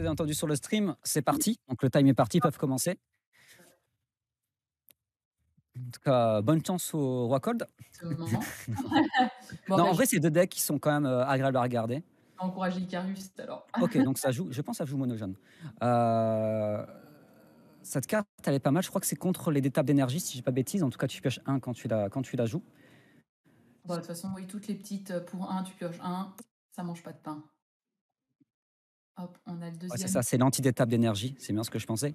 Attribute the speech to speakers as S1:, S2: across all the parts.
S1: vous avez entendu sur le stream, c'est parti. Donc le time est parti, ils peuvent commencer. En tout cas, bonne chance au Roi Cold.
S2: Ce moment. Bon,
S1: Non,
S2: bah,
S1: en
S2: je
S1: vrai,
S2: vais
S1: c'est 2 decks qui sont quand même, agréables à regarder.
S2: encourager Icarus alors.
S1: OK, donc ça joue je pense que ça joue mono jaune. Heu, cette carte, elle est pas mal. Je crois que c'est contre les étapes d'énergie, si je dis pas de bêtises. En tout cas, tu pioches 1 quand tu la joues.
S2: Bah, de toute façon, oui, toutes les petites, pour un tu pioches un ça mange pas de pain. Hop, on a le
S1: Ouais, c'est
S2: deuxième
S1: ça, c'est l'anti-d'étape d'énergie, c'est bien ce que je pensais.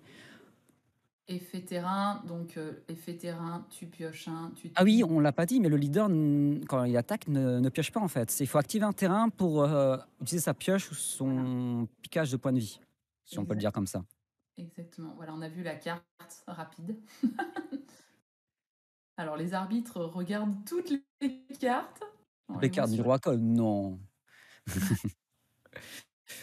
S2: effet terrain, donc effet terrain, tu pioches un tu
S1: Ah oui,
S2: tries.
S1: on l'a pas dit, mais le leader, quand il attaque, ne pioche pas, en fait. Il faut activer un terrain pour, utiliser sa pioche ou
S2: Voilà,
S1: son piquage de points de vie, si on peut le
S2: exact
S1: dire comme ça.
S2: exactement. Voilà, on a vu la carte rapide. Alors les arbitres regardent toutes les cartes. On les
S1: Les
S2: voit
S1: cartes du
S2: sur
S1: roi Cole, non.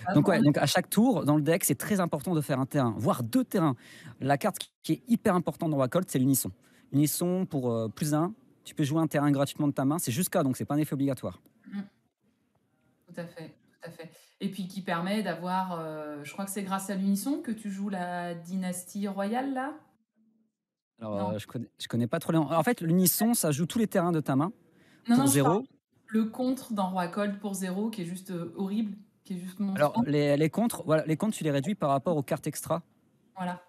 S2: ah
S1: Donc
S2: bon,
S1: ouais, donc à chaque tour, dans le deck, c'est très important de faire un terrain, voire 2 terrains. La carte qui est hyper importante dans Roi Colt, c'est l'unisson. Unisson pour, +1, tu peux jouer un terrain gratuitement de ta main, c'est jusqu'à, donc c'est pas un effet obligatoire.
S2: mmh, tout à fait, tout à fait. Et puis qui permet d'avoir, je crois que c'est grâce à l'unisson que tu joues la dynastie royale là?
S1: Alors,
S2: Non?
S1: je connais pas trop les en fait, l'unisson, ça joue tous les terrains de ta main
S2: Non,
S1: pour
S2: non, je parle
S1: 0.
S2: le contre dans Roi Colt pour 0 qui est juste, horrible, qui est juste
S1: Alors
S2: monstrueux.
S1: les contres, voilà, les contres, tu les réduis par rapport aux cartes extra.
S2: Voilà,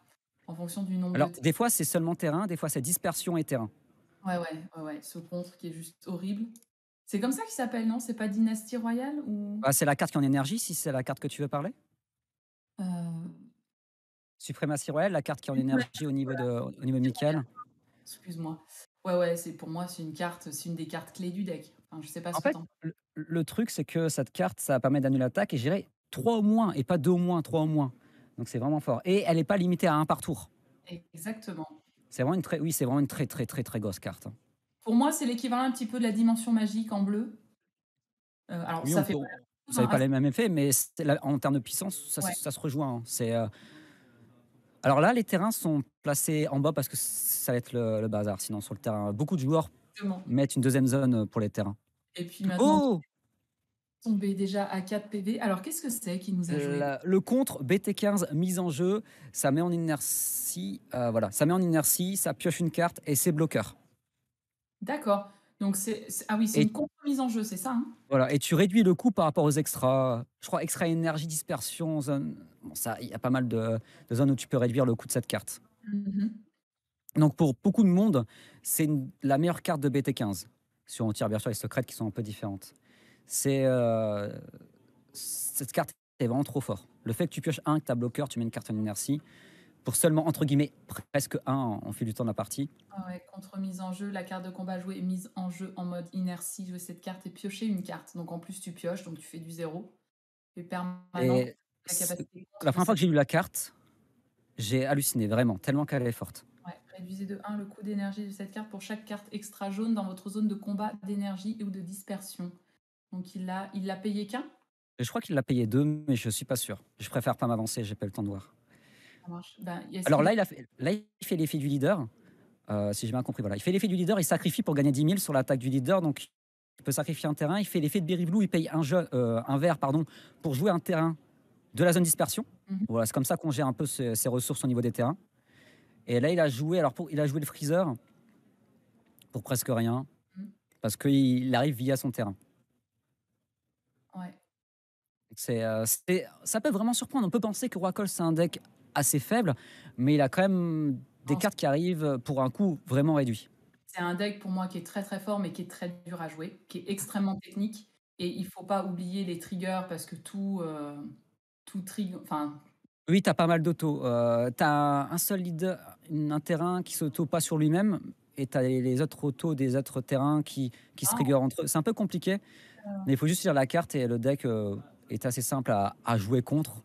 S2: en fonction du nombre de
S1: Alors
S2: terrains.
S1: des fois, c'est seulement terrain, des fois, c'est dispersion et terrain.
S2: Ouais, ouais, ouais, ouais, ce contre qui est juste horrible. C'est comme ça qu'il s'appelle, non? C'est pas dynastie royale ou?
S1: Bah, c'est la carte qui est en énergie, si c'est la carte que tu veux parler?
S2: Heu,
S1: Suprématie royale, la carte qui est en
S2: ouais,
S1: énergie
S2: voilà,
S1: au niveau de Michael.
S2: excuse-moi. Ouais, ouais, c'est pour moi, c'est une carte, c'est une des cartes clés du deck. Enfin, je sais pas
S1: En
S2: ce que
S1: fait,
S2: tu en
S1: le truc, c'est que cette carte, ça permet d'annuler l'attaque et j'irais 3 au moins et pas 2 au moins, 3 au moins. Donc c'est vraiment fort. Et elle n'est pas limitée à un par tour.
S2: exactement.
S1: C'est vraiment une très, oui, c'est vraiment une très, très, très, très grosse carte, hein.
S2: Pour moi, c'est l'équivalent un petit peu de la dimension magique en bleu. Alors
S1: Oui,
S2: ça
S1: on
S2: fait
S1: peut,
S2: pas la même
S1: vous
S2: chose,
S1: n'avez
S2: hein,
S1: pas les mêmes effets, mais en termes de puissance,
S2: ouais,
S1: ça se rejoint, hein. Alors là, les terrains sont placés en bas parce que ça va être le bazar. Sinon, sur le terrain, beaucoup de joueurs
S2: exactement.
S1: mettent une deuxième zone pour les terrains.
S2: Et puis maintenant,
S1: Oh,
S2: tombé déjà à 4 PV. Alors qu'est-ce que c'est qui nous a joué?
S1: le contre BT15 mise en jeu, ça met en inertie, voilà, ça met en inertie, ça pioche une carte et c'est bloqueur.
S2: D'accord, donc ah oui, c'est
S1: Et
S2: une contre-mise en jeu, c'est ça, hein?
S1: voilà, et tu réduis le coût par rapport aux extras. Je crois extra énergie, dispersion, zone. Bon, ça, il y a pas mal de zones où tu peux réduire le coût de cette carte.
S2: Mmh mh.
S1: Donc pour beaucoup de monde, c'est la meilleure carte de BT15. Si on tire bien sûr les secrètes qui sont un peu différentes. C'est cette carte est vraiment trop fort. Le fait que tu pioches un, que tu as bloqueur, tu mets une carte en inertie, pour seulement, entre guillemets, presque un en fil du temps de la partie.
S2: Ah ouais, contre-mise en jeu, la carte de combat jouée est mise en jeu en mode inertie, jouer cette carte et piocher une carte. Donc en plus tu pioches, donc tu fais du 0 et permanente
S1: Et
S2: la capacité
S1: la
S2: contre
S1: première fois
S2: cette
S1: que j'ai lu la carte, j'ai halluciné, vraiment, tellement qu'elle est forte.
S2: ouais, réduisez de 1 le coût d'énergie de cette carte pour chaque carte extra jaune dans votre zone de combat d'énergie ou de dispersion. Donc il l'a payé qu'un?
S1: Et je crois qu'il l'a payé 2, mais je suis pas sûr. Je préfère pas m'avancer, j'ai pas eu le temps de voir.
S2: Ça marche. Ben, est-ce
S1: Alors
S2: qu'il
S1: là,
S2: est
S1: il fait l'effet du leader, si j'ai bien compris, voilà. Il fait l'effet du leader, il sacrifie pour gagner 10 000 sur l'attaque du leader, donc il peut sacrifier un terrain. Il fait l'effet de Berry Blue, il paye un vert, pardon, pour jouer un terrain de la zone dispersion.
S2: mmh
S1: Voilà, c'est comme ça qu'on gère un peu ses ressources au niveau des terrains. Et là, il a joué, il a joué le freezer pour presque rien,
S2: mh.
S1: parce qu'il arrive via son terrain.
S2: Ouais.
S1: Ça peut vraiment surprendre. On peut penser que Roi c'est un deck assez faible, mais il a quand même des
S2: Non,
S1: cartes qui arrivent pour un coût vraiment réduit.
S2: c'est un deck pour moi qui est très, très fort, mais qui est très dur à jouer, qui est extrêmement technique et il faut pas oublier les triggers parce que tout enfin,
S1: Oui, tu as pas mal d'autos. Tu as un seul leader, un terrain qui s'auto pas sur lui-même, et tu as les autres autos des autres terrains qui se
S2: ah,
S1: triggerent entre eux. C'est un peu compliqué, mais il faut juste lire la carte et le deck est assez simple à jouer contre.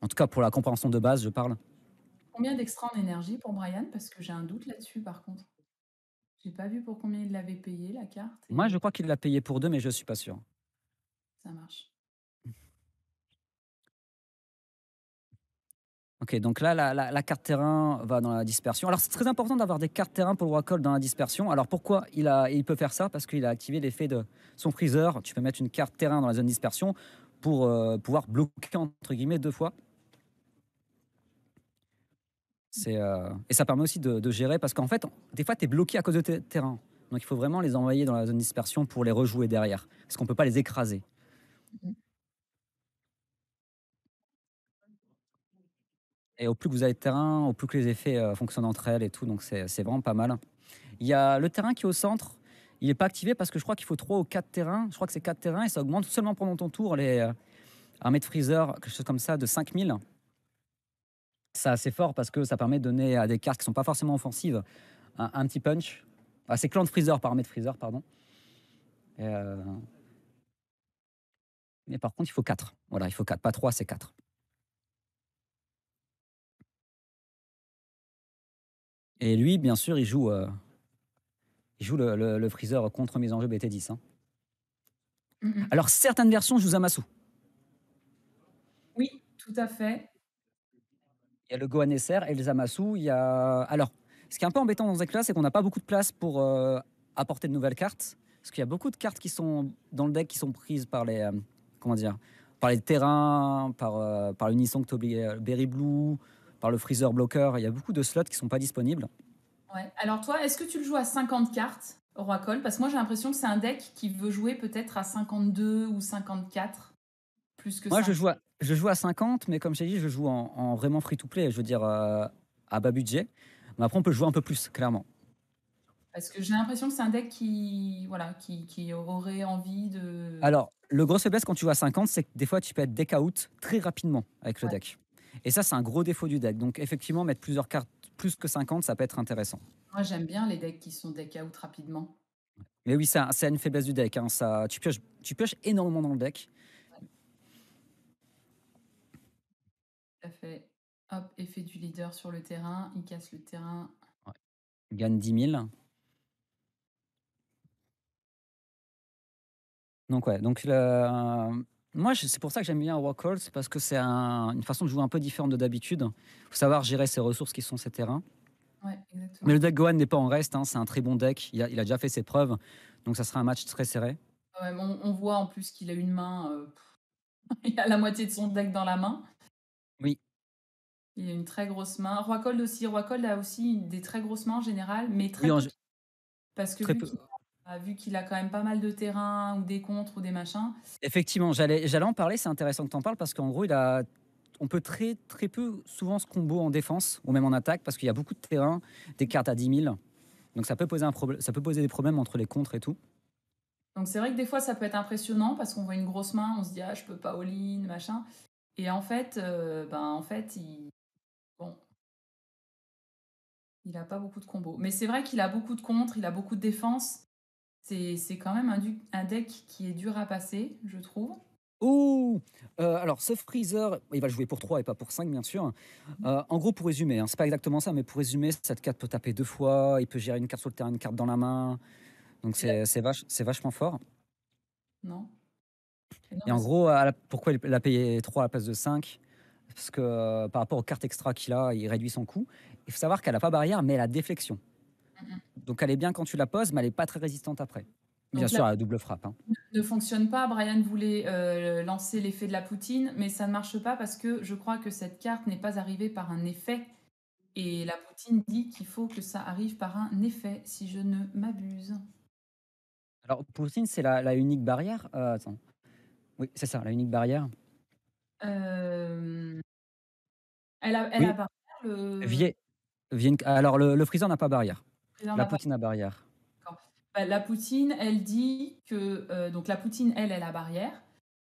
S1: En tout cas, pour la compréhension de base, je parle.
S2: combien d'extra en énergie pour Brian? Parce que j'ai un doute là-dessus par contre. J'ai pas vu pour combien il l'avait payé la carte
S1: Moi, je
S2: et
S1: crois qu'il l'a payé pour 2, mais je suis pas sûr.
S2: ça marche.
S1: OK, donc là, la carte terrain va dans la dispersion. Alors, c'est très important d'avoir des cartes terrain pour le Wacol dans la dispersion. Alors, pourquoi il peut faire ça? Parce qu'il a activé l'effet de son freezer. Tu peux mettre une carte terrain dans la zone dispersion pour pouvoir bloquer, entre guillemets, 2 fois. Et ça permet aussi de gérer parce qu'en fait, des fois, tu es bloqué à cause de tes terrains. Donc il faut vraiment les envoyer dans la zone de dispersion pour les rejouer derrière. Parce qu'on ne peut pas les écraser.
S2: Mmh.
S1: Et au plus que vous avez de terrain, au plus que les effets fonctionnent entre elles et tout. Donc c'est vraiment pas mal. Il y a le terrain qui est au centre. Il n'est pas activé parce que je crois qu'il faut 3 ou 4 terrains. Je crois que c'est 4 terrains et ça augmente seulement pendant ton tour un mètre freezer, quelque chose comme ça, de 5000. C'est assez fort parce que ça permet de donner à des cartes qui sont pas forcément offensives un petit punch. Ah, c'est clan de freezer par mètre freezer, pardon. Et, mais par contre, il faut 4. Voilà, il faut 4. Pas 3, c'est 4. Et lui, bien sûr, il joue le freezer contre mise en jeu BT10. Hein.
S2: Mmh mh.
S1: Alors, certaines versions jouent Zamasu.
S2: Oui, tout à fait.
S1: Il y a le Gohan SR et le Zamasu. Il y a... Alors, ce qui est un peu embêtant dans ce deck-là, c'est qu'on n'a pas beaucoup de place pour apporter de nouvelles cartes. Parce qu'il y a beaucoup de cartes qui sont dans le deck qui sont prises par les, comment dire, par les terrains, par l'Unisson Berry Blue, par le Freezer Blocker. Il y a beaucoup de slots qui sont pas disponibles.
S2: Ouais. Alors toi, est-ce que tu le joues à 50 cartes, Oracle? Parce que moi, j'ai l'impression que c'est un deck qui veut jouer peut-être à 52 ou 54, plus que
S1: Moi,
S2: 5.
S1: je joue à 50, mais comme j'ai dit, je joue en vraiment free-to-play, je veux dire à bas budget. Mais après, on peut jouer un peu plus, clairement.
S2: Parce que j'ai l'impression que c'est un deck qui, voilà, qui aurait envie de...
S1: Alors, le gros faiblesse quand tu joues à 50, c'est que des fois, tu peux être deck out très rapidement avec le
S2: Ouais.
S1: deck. Et ça, c'est un gros défaut du deck. Donc, effectivement, mettre plusieurs cartes plus que 50, ça peut être intéressant.
S2: Moi, j'aime bien les decks qui sont deck out rapidement.
S1: Mais oui, c'est une faiblesse du deck. Hein. Ça, tu pioches énormément dans le deck.
S2: Ouais, tout à fait. Hop, effet du leader sur le terrain, il casse le terrain.
S1: Ouais. Il gagne 10 000. Donc, ouais. Donc, moi, c'est pour ça que j'aime bien Warcall, c'est parce que c'est une façon de jouer un peu différente de d'habitude. Il faut savoir gérer ses ressources qui sont ses terrains.
S2: Ouais,
S1: Mais
S2: exactement.
S1: le deck Gohan n'est pas en reste. Hein. C'est un très bon deck. Il a déjà fait ses preuves. Donc, ça sera un match très serré.
S2: Ouais, mais on voit en plus qu'il a une main, il a la moitié de son deck dans la main.
S1: Oui.
S2: Il a une très grosse main. Roicold aussi. Roicold a aussi des très grosses mains en général, mais
S1: Oui,
S2: très peu. Parce que
S1: très peu.
S2: vu qu'il a quand même pas mal de terrain ou des contres ou des machins.
S1: Effectivement, j'allais en parler, c'est intéressant que tu en parles parce qu'en gros, on peut très, très peu souvent se combo en défense ou même en attaque parce qu'il y a beaucoup de terrain, des cartes à 10 000. Donc ça peut poser ça peut poser des problèmes entre les contres et tout.
S2: Donc c'est vrai que des fois ça peut être impressionnant parce qu'on voit une grosse main, on se dit ah je peux pas all-in, machin. Et en fait, bon, il a pas beaucoup de combos. Mais c'est vrai qu'il a beaucoup de contres, il a beaucoup de défense. C'est quand même un deck qui est dur à passer, je trouve.
S1: Ouh alors ce Freezer, il va le jouer pour 3 et pas pour 5 bien sûr. En gros pour résumer, hein, c'est pas exactement ça, mais pour résumer, cette carte peut taper 2 fois, il peut gérer une carte sur le terrain, une carte dans la main. Donc
S2: Et là,
S1: c'est vachement fort.
S2: non. Et non,
S1: Et en
S2: parce
S1: gros, pourquoi il a payé 3 à la place de 5? Parce que par rapport aux cartes extra qu'il a, il réduit son coût. Il faut savoir qu'elle n'a pas barrière, mais elle a déflexion.
S2: mm.
S1: Donc elle est bien quand tu la poses, mais elle n'est pas très résistante après. Bien
S2: Donc la
S1: sûr, à la double frappe. Hein.
S2: ne fonctionne pas. Brian voulait lancer l'effet de la poutine, mais ça ne marche pas parce que je crois que cette carte n'est pas arrivée par un effet. Et la poutine dit qu'il faut que ça arrive par un effet, si je ne m'abuse.
S1: Alors, Poutine, c'est la unique barrière. Attends. Oui, c'est ça, la unique barrière.
S2: Euh, elle a
S1: Oui,
S2: barrière, le
S1: Vie, alors, le Freezer n'a pas barrière.
S2: président
S1: La
S2: n'a pas.
S1: Poutine a barrière.
S2: D'accord. Bah, la poutine, elle dit que donc la poutine, elle a barrière.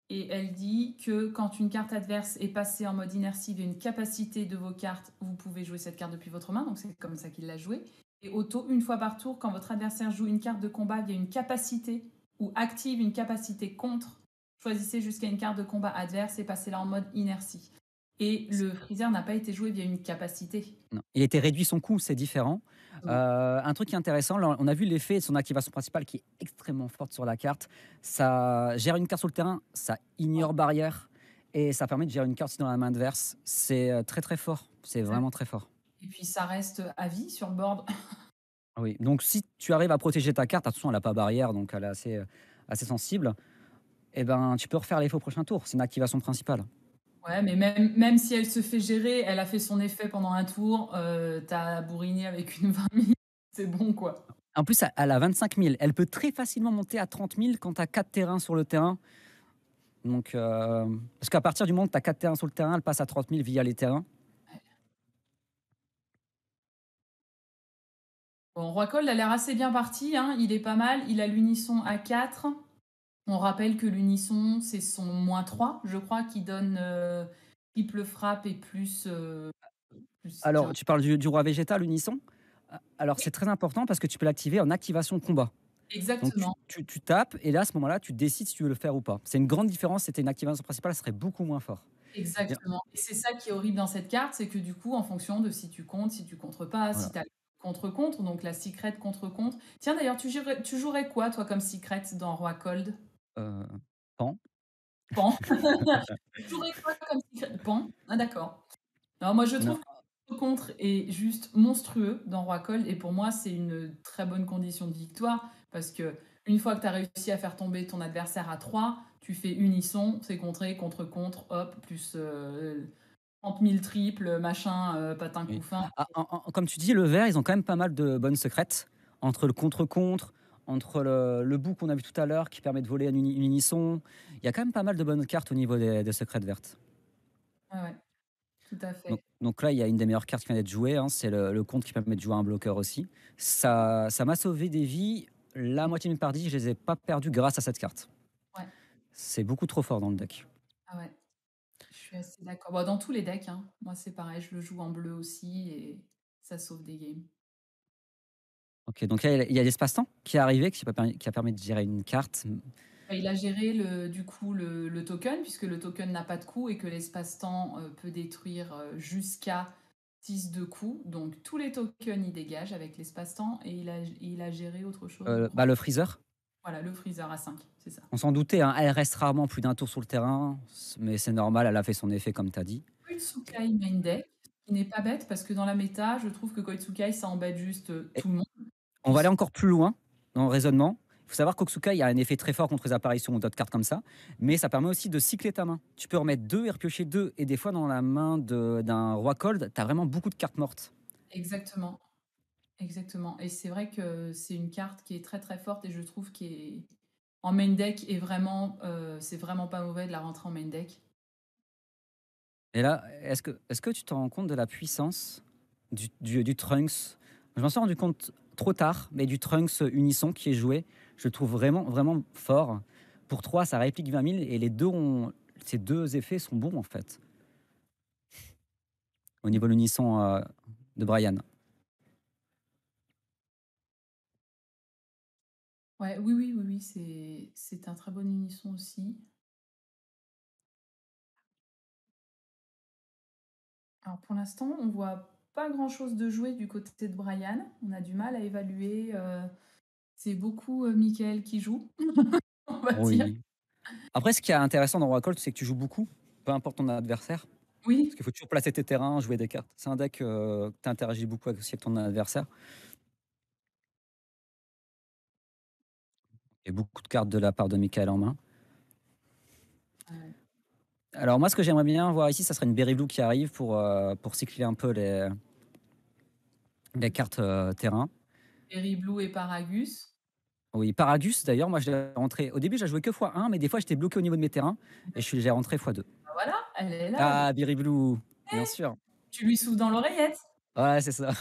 S2: Et elle dit que quand une carte adverse est passée en mode inertie via une capacité de vos cartes, vous pouvez jouer cette carte depuis votre main. Donc c'est comme ça qu'il l'a joué. Et auto, une fois par tour, quand votre adversaire joue une carte de combat via une capacité ou active une capacité contre, choisissez jusqu'à une carte de combat adverse et passez-la en mode inertie. Et le freezer n'a pas été joué via une capacité.
S1: Non. Il a été réduit son coût, c'est différent. Un truc qui est intéressant, là, on a vu l'effet de son activation principale qui est extrêmement forte sur la carte. Ça gère une carte sur le terrain, ça ignore barrière et ça permet de gérer une carte aussi dans la main adverse. C'est très très fort. C'est vraiment très fort.
S2: Et puis ça reste à vie sur le board.
S1: Ah oui, donc si tu arrives à protéger ta carte, attention, elle n'a pas barrière, donc elle est assez sensible, et ben tu peux refaire l'effet au prochain tour. C'est une activation principale.
S2: Ouais, mais même si elle se fait gérer, elle a fait son effet pendant un tour, tu bourriné avec une 20 000, c'est bon, quoi.
S1: En plus, elle a 25 000. Elle peut très facilement monter à 30 000 quand tu as 4 terrains sur le terrain. Donc, parce qu'à partir du moment où tu as 4 terrains sur le terrain, elle passe à 30 000 via les terrains.
S2: Bon, Roi Colt a l'air assez bien parti, hein, il est pas mal. Il a l'unisson à 4. On rappelle que l'unisson, c'est son -3, je crois, qui donne triple frappe et plus tir.
S1: Alors, tu parles du roi végétal, l'unisson. Alors, c'est très important parce que tu peux l'activer en activation de combat. Donc,
S2: Exactement,
S1: tu tapes et là, à ce moment-là, tu décides si tu veux le faire ou pas. C'est une grande différence. C'était une activation principale, ça serait beaucoup moins fort. Et
S2: exactement. Et c'est ça qui est horrible dans cette carte, c'est que du coup, en fonction de si tu comptes, si tu contres pas, si
S1: voilà.
S2: tu as contre-contre, donc la secret contre-contre. Tiens, d'ailleurs, tu jouerais quoi, toi, comme secret dans Roi Cold?
S1: Euh, Pan.
S2: Pan. Tu jouerais quoi comme secret? Pan. Ah, d'accord. Alors moi, je
S1: Non.
S2: trouve que le contre est juste monstrueux dans Roi Cold et pour moi, c'est une très bonne condition de victoire parce que une fois que tu as réussi à faire tomber ton adversaire à 3, tu fais unisson, c'est contré, contre-contre, hop, plus 30 000 triples, machin, patin coup
S1: Oui.
S2: fin.
S1: Ah, comme tu dis, le vert, ils ont quand même pas mal de bonnes secrètes. Entre le contre-contre, entre le bout qu'on a vu tout à l'heure qui permet de voler une unisson. Il y a quand même pas mal de bonnes cartes au niveau des secrètes vertes.
S2: Ouais, ouais, tout à fait.
S1: Donc là, il y a une des meilleures cartes qui vient d'être jouée, hein, c'est le contre qui permet de jouer un bloqueur aussi. Ça m'a sauvé des vies. La moitié de mes parties, je les ai pas perdues grâce à cette carte.
S2: Ouais,
S1: C'est beaucoup trop fort dans le deck.
S2: ah ouais, je suis assez d'accord. Bon, dans tous les decks, hein, moi c'est pareil, je le joue en bleu aussi et ça sauve des games.
S1: Ok, donc là, il y a l'espace-temps qui est arrivé, qui a permis de gérer une carte.
S2: Bah, il a géré du coup le token, puisque le token n'a pas de coût et que l'espace-temps peut détruire jusqu'à 6 de coups. Donc tous les tokens il dégage avec l'espace-temps et il a géré autre chose.
S1: Le freezer,
S2: Voilà, le freezer à 5, c'est ça.
S1: on s'en doutait, hein, elle reste rarement plus d'un tour sur le terrain, mais c'est normal, elle a fait son effet comme tu as dit.
S2: Koitsukai main deck, qui n'est pas bête parce que dans la méta, je trouve que Koitsukai ça embête juste
S1: Et
S2: tout le monde.
S1: on va aller
S2: Puisque...
S1: encore plus loin dans le raisonnement. Il faut savoir qu'Oksukai a un effet très fort contre les apparitions ou d'autres cartes comme ça, mais ça permet aussi de cycler ta main. Tu peux remettre 2 et repiocher 2, et des fois dans la main d'un roi cold, tu as vraiment beaucoup de cartes mortes.
S2: Exactement, exactement. Et c'est vrai que c'est une carte qui est très très forte et je trouve qu'en en main deck est vraiment, c'est vraiment pas mauvais de la rentrer en main deck.
S1: Et là, est-ce que tu te rends compte de la puissance du Trunks? Je m'en suis rendu compte trop tard, mais du Trunks Unisson qui est joué, je le trouve vraiment, vraiment fort. Pour 3, ça réplique 20 000 et ces deux effets sont bons en fait, au niveau de l'Unisson de Brian.
S2: Ouais, oui, oui, oui, oui, c'est un très bon unisson aussi. Alors pour l'instant, on voit pas grand-chose de jouer du côté de Brian. On a du mal à évaluer. C'est beaucoup Michael qui joue, on va dire.
S1: Oui. Après, ce qui est intéressant dans Warcraft, c'est que tu joues beaucoup, peu importe ton adversaire. Parce
S2: Oui,
S1: qu'il faut toujours placer tes terrains, jouer des cartes. C'est un deck que tu interagis beaucoup aussi avec ton adversaire. Il y a beaucoup de cartes de la part de Michael en main.
S2: ouais.
S1: Alors moi, ce que j'aimerais bien voir ici, ça serait une Berry Blue qui arrive pour cycler un peu les cartes terrain.
S2: Berry Blue et Paragus.
S1: Oui, Paragus, d'ailleurs, moi, je l'ai rentré. Au début, je la jouais que x1, mais des fois, j'étais bloqué au niveau de mes terrains et j'ai rentré x2.
S2: Bah voilà, elle est là.
S1: Ah, Berry Blue, bien sûr.
S2: Tu lui souffles dans l'oreillette.
S1: Ouais, c'est ça.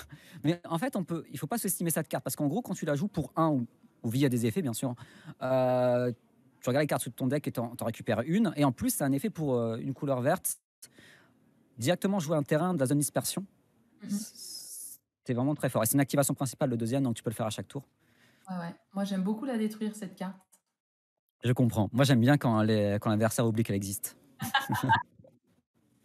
S1: Mais en fait, il faut pas sous-estimer cette carte parce qu'en gros, quand tu la joues pour un ou via des effets, bien sûr, tu regardes les cartes sur ton deck et t'en récupères une. Et en plus, c'est un effet pour une couleur verte. Directement jouer un terrain de la zone dispersion,
S2: Mhm.
S1: c'est vraiment très fort. Et c'est une activation principale, le deuxième, donc tu peux le faire à chaque tour.
S2: Ouais, ouais. Moi, j'aime beaucoup la détruire, cette carte.
S1: Je comprends. Moi, j'aime bien quand l'adversaire oublie qu'elle existe.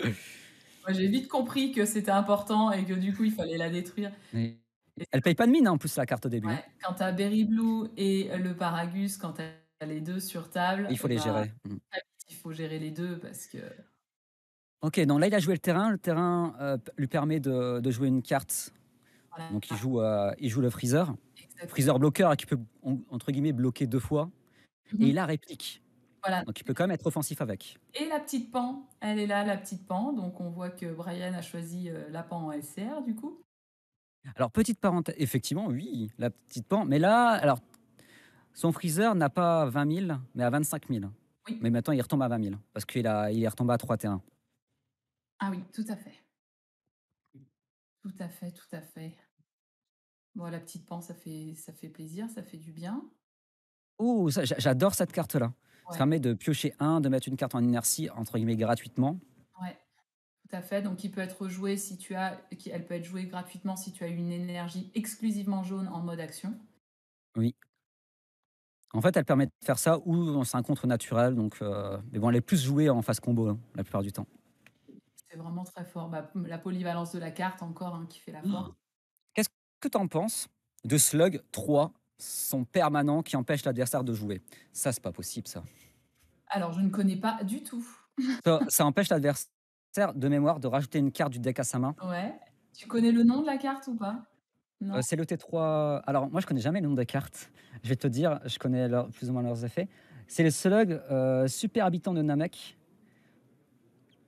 S2: Moi, j'ai vite compris que c'était important et que du coup, il fallait la détruire.
S1: Et
S2: Et
S1: elle paye pas de mine, hein, en plus, la carte au début, hein.
S2: ouais, quand tu as Berry Blue et le Paragus, quand tu as les deux sur table,
S1: Il faut
S2: et
S1: les
S2: bah,
S1: gérer. Mm.
S2: très vite, il faut gérer les deux parce que
S1: Ok, donc là, il a joué le terrain. Le terrain lui permet de jouer une carte.
S2: voilà,
S1: Donc, il joue le freezer.
S2: exactement.
S1: Freezer bloqueur qui peut, entre guillemets, bloquer 2 fois. Et
S2: Mhm.
S1: il a réplique.
S2: Voilà.
S1: Donc il peut quand même être offensif avec.
S2: Et la petite pan, elle est là, la petite pan. Donc on voit que Brian a choisi la pan en SCR du coup.
S1: Alors petite parenthèse, effectivement, oui, la petite pan. Mais là, alors son freezer n'a pas 20 000, mais à 25 000.
S2: Oui.
S1: Mais maintenant, il retombe à 20 000 parce il est retombé à 3 T1.
S2: Ah oui, tout à fait. Tout à fait, tout à fait. Bon, la petite pan, ça fait plaisir, ça fait du bien.
S1: Oh, j'adore cette carte-là. Ça
S2: Ouais,
S1: permet de piocher un, de mettre une carte en inertie, entre guillemets, gratuitement.
S2: ouais, tout à fait. Donc, il peut être joué si tu as, elle peut être jouée gratuitement si tu as une énergie exclusivement jaune en mode action.
S1: Oui. En fait, elle permet de faire ça ou c'est un contre naturel. Donc, mais bon, elle est plus jouée en phase combo, hein, la plupart du temps.
S2: C'est vraiment très fort. Bah, la polyvalence de la carte, encore, hein, qui fait la
S1: Oh.
S2: force.
S1: Qu'est-ce que tu en penses de Slug 3, son permanent qui empêche l'adversaire de jouer? Ça, c'est pas possible, ça.
S2: Alors, je ne connais pas du tout.
S1: Ça empêche l'adversaire de mémoire de rajouter une carte du deck à sa main.
S2: Ouais. Tu connais le nom de la carte ou pas? Non?
S1: C'est le T3. Alors, moi, je connais jamais le nom des cartes. Je vais te dire, je connais plus ou moins leurs effets. C'est le Slug super habitant de Namek.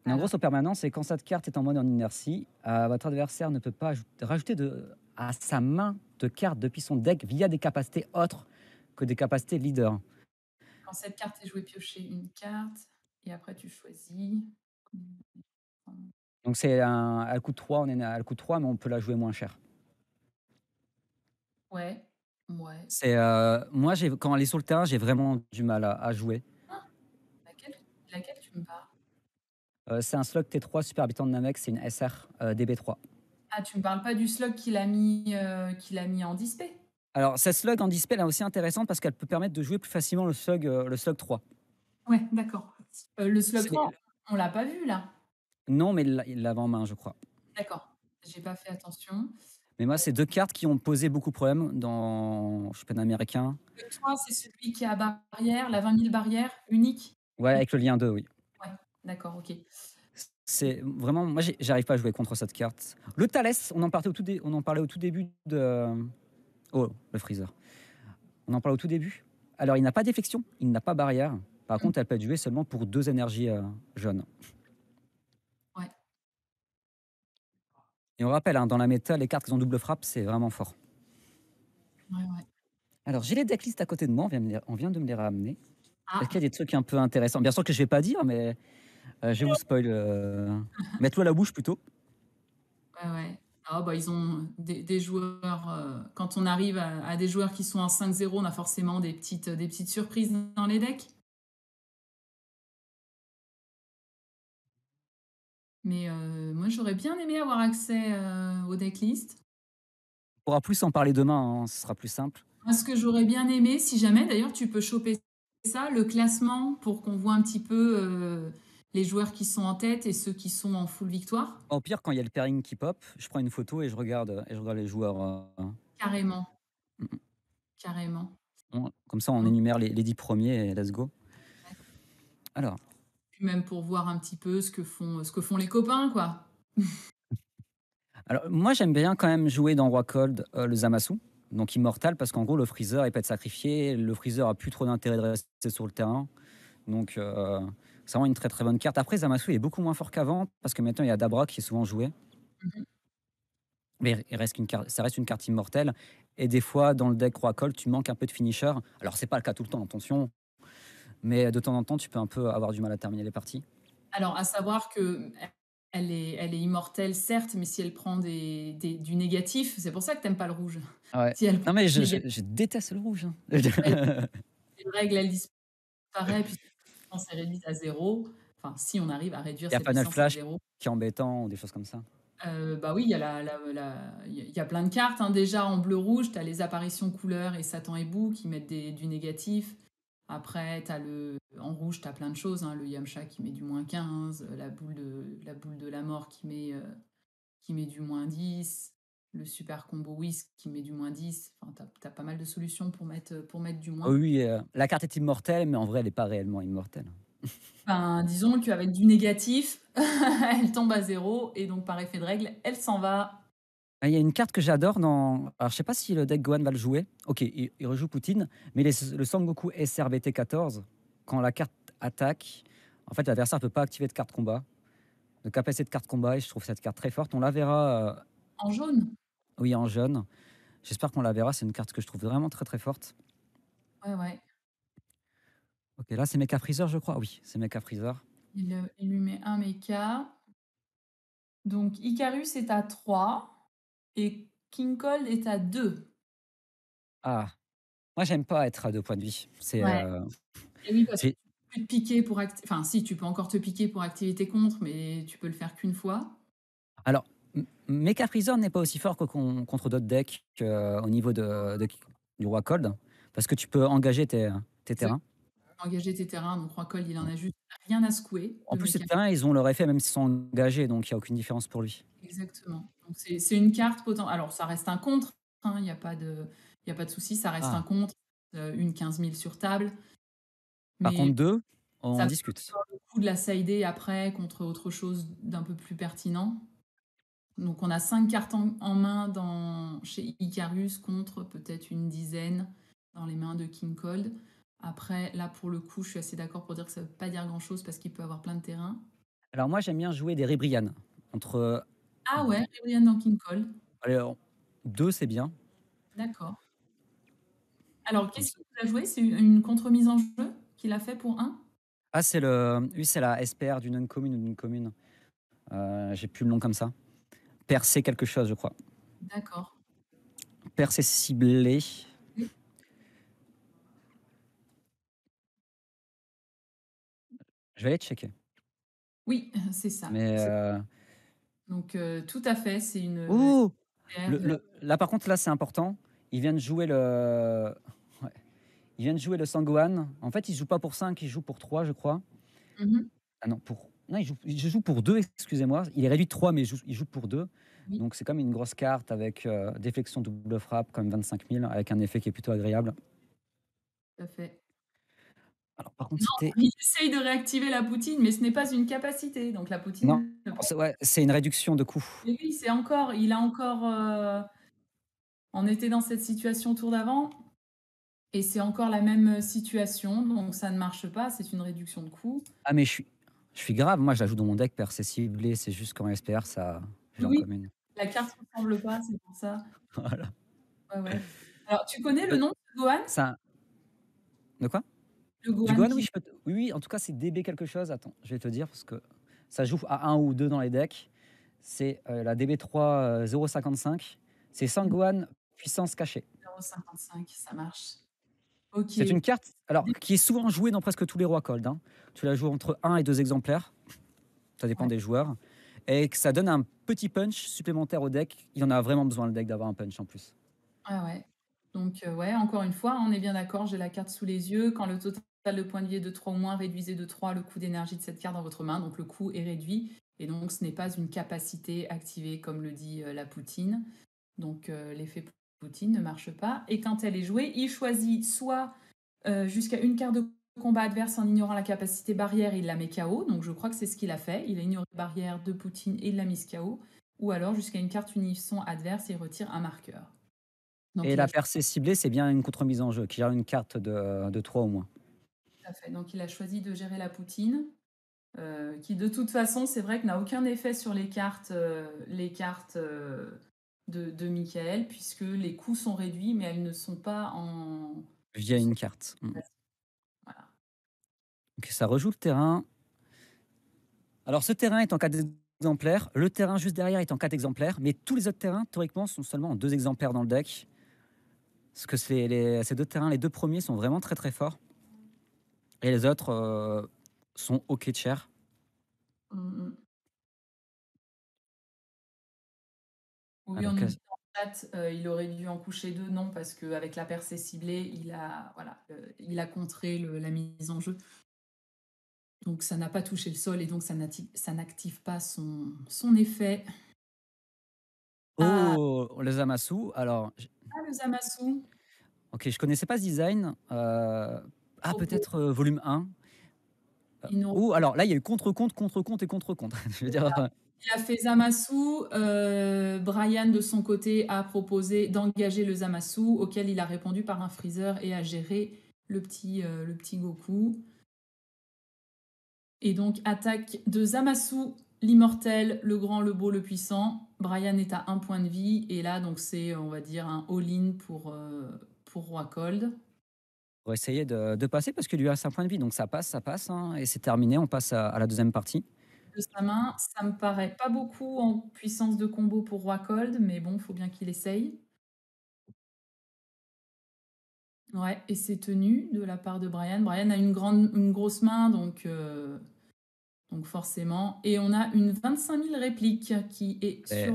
S1: Et en gros,
S2: Alors,
S1: son permanent, c'est quand cette carte est en mode en inertie, votre adversaire ne peut pas rajouter à sa main de cartes depuis son deck via des capacités autres que des capacités leader.
S2: quand cette carte est jouée, piocher une carte. Et après, tu choisis.
S1: Donc, elle coûte 3, elle coûte 3, mais on peut la jouer moins cher.
S2: Ouais. Ouais.
S1: Moi, quand elle est sur le terrain, j'ai vraiment du mal à jouer.
S2: Ah, laquelle tu me parles?
S1: C'est un slug T3 super habitant de Namek, c'est une SR DB3.
S2: Ah, tu me parles pas du slug qu'il a mis en display?
S1: Alors, cette slug en display elle est aussi intéressante parce qu'elle peut permettre de jouer plus facilement le slug 3.
S2: Ouais, d'accord. Le slug
S1: C'est les-
S2: 3, on l'a pas vu là.
S1: Non, mais il l'avait en main, je crois.
S2: D'accord. J'ai pas fait attention.
S1: Mais moi, c'est deux cartes qui ont posé beaucoup de problèmes dans le championnat américain.
S2: Le 3, c'est celui qui a barrière, la 20 000 barrières unique.
S1: Ouais, avec le lien 2, oui.
S2: Ouais, d'accord, ok.
S1: C'est vraiment, moi, j'arrive pas à jouer contre cette carte. Le Thalès, on en parlait au tout début de. Oh, le Freezer. On en parlait au tout début. Alors, il n'a pas d'efflexion, il n'a pas barrière. Par
S2: Mm.
S1: contre, elle peut être jouée seulement pour 2 énergies jaunes.
S2: Ouais,
S1: Et on rappelle, hein, dans la méta, les cartes qui ont double frappe, c'est vraiment fort.
S2: ouais, ouais.
S1: Alors, j'ai les decklists à côté de moi, on vient de me les ramener. Est-ce
S2: Ah,
S1: qu'il y a des trucs un peu intéressants? Bien sûr que je vais pas dire, mais je vais vous spoil. Mettre-le à la bouche plutôt.
S2: ouais, ouais. Ah, bah, ils ont des joueurs. Quand on arrive à des joueurs qui sont en 5-0, on a forcément des petites surprises dans les decks. Mais moi, j'aurais bien aimé avoir accès au decklist.
S1: On pourra plus en parler demain, hein, ce sera plus simple.
S2: Moi, ce que j'aurais bien aimé, si jamais, d'ailleurs, tu peux choper ça, le classement pour qu'on voit un petit peu les joueurs qui sont en tête et ceux qui sont en full victoire.
S1: Au pire, quand il y a le pairing qui pop, je prends une photo et je regarde les joueurs.
S2: Carrément,
S1: Mm, mm.
S2: carrément.
S1: Comme ça, on
S2: Donc,
S1: énumère les 10 premiers et let's go.
S2: ouais.
S1: Alors,
S2: Puis même pour voir un petit peu ce que font les copains, quoi.
S1: moi, j'aime bien quand même jouer dans Roi Cold le Zamasu, donc Immortal, parce qu'en gros, le Freezer, il peut être sacrifié. Le Freezer a plus trop d'intérêt de rester sur le terrain. Donc, c'est vraiment une très très bonne carte. Après, Zamasu est beaucoup moins fort qu'avant, parce que maintenant, il y a Dabra qui est souvent joué.
S2: Mhm.
S1: Mais ça reste une carte immortelle. Et des fois, dans le deck Roi Cold, tu manques un peu de finisher. Alors, c'est pas le cas tout le temps, attention. Mais de temps en temps, tu peux un peu avoir du mal à terminer les parties.
S2: Alors, à savoir que elle est immortelle, certes, mais si elle prend du négatif, c'est pour ça que t'aimes pas le rouge.
S1: Ouais.
S2: Si elle prend
S1: Non, mais
S2: du négatif,
S1: je déteste le rouge, hein.
S2: les règles, elles disparaissent, puis puissance est réduite à zéro. Enfin, si on arrive à réduire
S1: Il y a
S2: sa
S1: Final
S2: puissance à
S1: Flash
S2: zéro.
S1: qui est embêtant ou des choses comme ça.
S2: Bah oui, il y a il y a plein de cartes, hein. Déjà, en bleu-rouge, tu as les apparitions couleurs et Satan et Bou qui mettent du négatif. Après, en rouge, tu as plein de choses, hein. Le Yamcha qui met du -15, la boule de la mort qui met du -10, le super combo Whisk qui met du -10. Enfin, tu as pas mal de solutions pour mettre du
S1: Oh
S2: moins.
S1: oui, la carte est immortelle, mais en vrai, elle n'est pas réellement immortelle.
S2: Enfin, disons qu'avec du négatif, elle tombe à zéro et donc par effet de règle, elle s'en va.
S1: Ah, il y a une carte que j'adore dans. Alors, je sais pas si le deck Gohan va le jouer. Ok, il rejoue Poutine, mais le Sangoku SRBT 14, quand la carte attaque. En fait, l'adversaire ne peut pas activer de carte combat, de capacité de carte combat, et je trouve cette carte très forte. On la verra,
S2: En jaune?
S1: oui, en jaune. J'espère qu'on la verra, c'est une carte que je trouve vraiment très très forte.
S2: Ouais, ouais.
S1: Ok, là c'est Mecha Freezer, je crois. Oui, c'est Mecha Freezer.
S2: Il lui met un mecha. Donc Icarus est à 3 et King Cold est à 2.
S1: Ah, moi j'aime pas être à 2 points de vie.
S2: Ouais. Et oui, parce que
S1: J'ai-
S2: tu peux plus te piquer pour enfin si, tu peux encore te piquer pour activer tes contres, mais tu peux le faire qu'une fois.
S1: Alors, Mecha Freezer n'est pas aussi fort que contre d'autres decks au niveau du roi Cold, parce que tu peux engager tes
S2: Exactement.
S1: terrains.
S2: Engager tes terrains, donc Roi Cold, il en a juste rien à secouer
S1: En
S2: de
S1: plus, ces
S2: méca.
S1: terrains, ils ont leur effet même s'ils sont engagés, donc il n'y a aucune différence pour lui.
S2: Exactement. Donc c'est une carte potentielle. Alors ça reste un contre, hein, il n'y a pas de, y a pas de souci, ça reste un
S1: Ah,
S2: contre, une 15 000 sur table,
S1: par
S2: mais
S1: contre, deux, on
S2: ça vaut
S1: discute.
S2: encore le coup de la sider après contre autre chose d'un peu plus pertinent. Donc on a 5 cartes en main chez Icarus contre peut-être une dizaine dans les mains de King Cold. Après, là pour le coup, je suis assez d'accord pour dire que ça ne veut pas dire grand-chose parce qu'il peut avoir plein de terrains.
S1: Alors moi, j'aime bien jouer des Ribrian. Entre
S2: Ah ouais, Ribrianne dans King Cold.
S1: alors, 2, c'est bien.
S2: D'accord. Alors,
S1: Comme
S2: qu'est-ce
S1: ça.
S2: qu'il vous a joué? C'est une contre-mise en jeu qu'il a fait pour un?
S1: Ah, oui, c'est la SPR d'une commune ou d'une commune. J'ai plus le nom comme ça. Percer quelque chose, je crois.
S2: D'accord.
S1: Percer ciblé.
S2: Oui,
S1: Je vais aller checker.
S2: oui, c'est ça.
S1: Mais
S2: Donc, tout à fait, c'est une
S1: oh,
S2: PR de la...
S1: là par contre là c'est important. Il vient de jouer le, ouais. Il vient de jouer le Sangohan. En fait, il joue pas pour 5, il joue pour 3, je crois.
S2: Mhm.
S1: Ah non, non, il joue pour 2, excusez-moi. Il est réduit de 3, mais il joue pour 2.
S2: Oui,
S1: Donc c'est comme une grosse carte avec déflexion double frappe, comme 25 000, avec un effet qui est plutôt agréable.
S2: tout à fait.
S1: Alors par contre,
S2: Non,
S1: c'était.
S2: il essaye de réactiver la poutine, mais ce n'est pas une capacité. Donc, la
S1: Non,
S2: poutine ne prend...
S1: ouais, c'est une réduction de coût.
S2: Mais oui, il a encore... on était dans cette situation au tour d'avant, et c'est encore la même situation, donc ça ne marche pas, c'est une réduction de coût.
S1: Ah, mais je suis grave. Moi, je la joue dans mon deck, percé ciblé. C'est juste qu'en SPR, ça, je
S2: Oui,
S1: l'ai en
S2: oui,
S1: commune.
S2: la carte ne ressemble pas, c'est pour ça.
S1: Voilà.
S2: Ouais, ouais. Alors, tu connais le
S1: Le-
S2: nom de Gohan?
S1: Ça, de quoi?
S2: Le
S1: Du
S2: Gohan
S1: Gohan, oui,
S2: qui...
S1: oui, oui, en tout cas, c'est DB quelque chose. Attends, je vais te dire, parce que ça joue à un ou deux dans les decks. C'est la DB3 0,55. C'est Sangohan, puissance cachée.
S2: 0,55, ça marche. Ok.
S1: C'est une carte alors, qui est souvent jouée dans presque tous les rois cold, hein. Tu la joues entre un et 2 exemplaires, ça dépend
S2: Ouais,
S1: des joueurs. Et que ça donne un petit punch supplémentaire au deck. Il en a vraiment besoin, le deck, d'avoir un punch en plus.
S2: ah ouais. Donc, ouais, encore une fois, on est bien d'accord, j'ai la carte sous les yeux. Quand le total de points de vie est de 3 ou moins, réduisez de 3 le coût d'énergie de cette carte dans votre main. Donc, le coût est réduit. Et donc, ce n'est pas une capacité activée, comme le dit la Poutine. Donc, l'effet Poutine ne marche pas. Et quand elle est jouée, il choisit soit jusqu'à une carte de combat adverse en ignorant la capacité barrière, il la met KO. Donc, je crois que c'est ce qu'il a fait. Il a ignoré la barrière de Poutine et il l'a mise KO. Ou alors, jusqu'à une carte unisson adverse, il retire un marqueur. Donc,
S1: Et
S2: il a
S1: la percée ciblée, c'est bien une contre-mise en jeu, qui a une carte de 3 au moins.
S2: tout à fait. Donc, il a choisi de gérer la Poutine, qui de toute façon, c'est vrai que n'a aucun effet sur les cartes de Michael, puisque les coûts sont réduits, mais elles ne sont pas en...
S1: Via une carte.
S2: Voilà.
S1: Donc ça rejoue le terrain. Alors ce terrain est en 4 exemplaires, le terrain juste derrière est en 4 exemplaires, mais tous les autres terrains, théoriquement, sont seulement en 2 exemplaires dans le deck. Parce que ces 2 terrains, les 2 premiers sont vraiment très très forts. Et les autres sont ok de cher.
S2: Mm, mm. Oui, on
S1: Alors,
S2: nous dit en chat, il aurait dû en coucher deux. Non, parce qu'avec la percée ciblée, il a contré la mise en jeu. Donc, ça n'a pas touché le sol et donc ça n'active pas son effet. Ah,
S1: oh, le Zamasu. Alors,
S2: le Zamasu
S1: ok, je connaissais pas ce design. Ah,
S2: propose.
S1: peut-être volume 1.
S2: Il nous
S1: Ou alors là, il y a eu contre-contre, contre-contre et contre-contre. Je veux dire,
S2: Il a fait Zamasu. Brian, de son côté, a proposé d'engager le Zamasu, auquel il a répondu par un freezer et a géré le petit Goku. Et donc, attaque de Zamasu, l'immortel, le grand, le beau, le puissant. Brian est à 1 point de vie. Et là, donc, c'est, on va dire, un all-in pour Roi Cold.
S1: Pour essayer de passer parce qu'il lui reste un point de vie. Donc ça passe, hein, et c'est terminé. On passe à la deuxième partie.
S2: De sa main, ça me paraît pas beaucoup en puissance de combo pour Roi Cold, mais bon, faut bien qu'il essaye. Ouais, et c'est tenu de la part de Brian. Brian a une grosse main, donc forcément. Et on a une 25 000 répliques qui est
S1: Et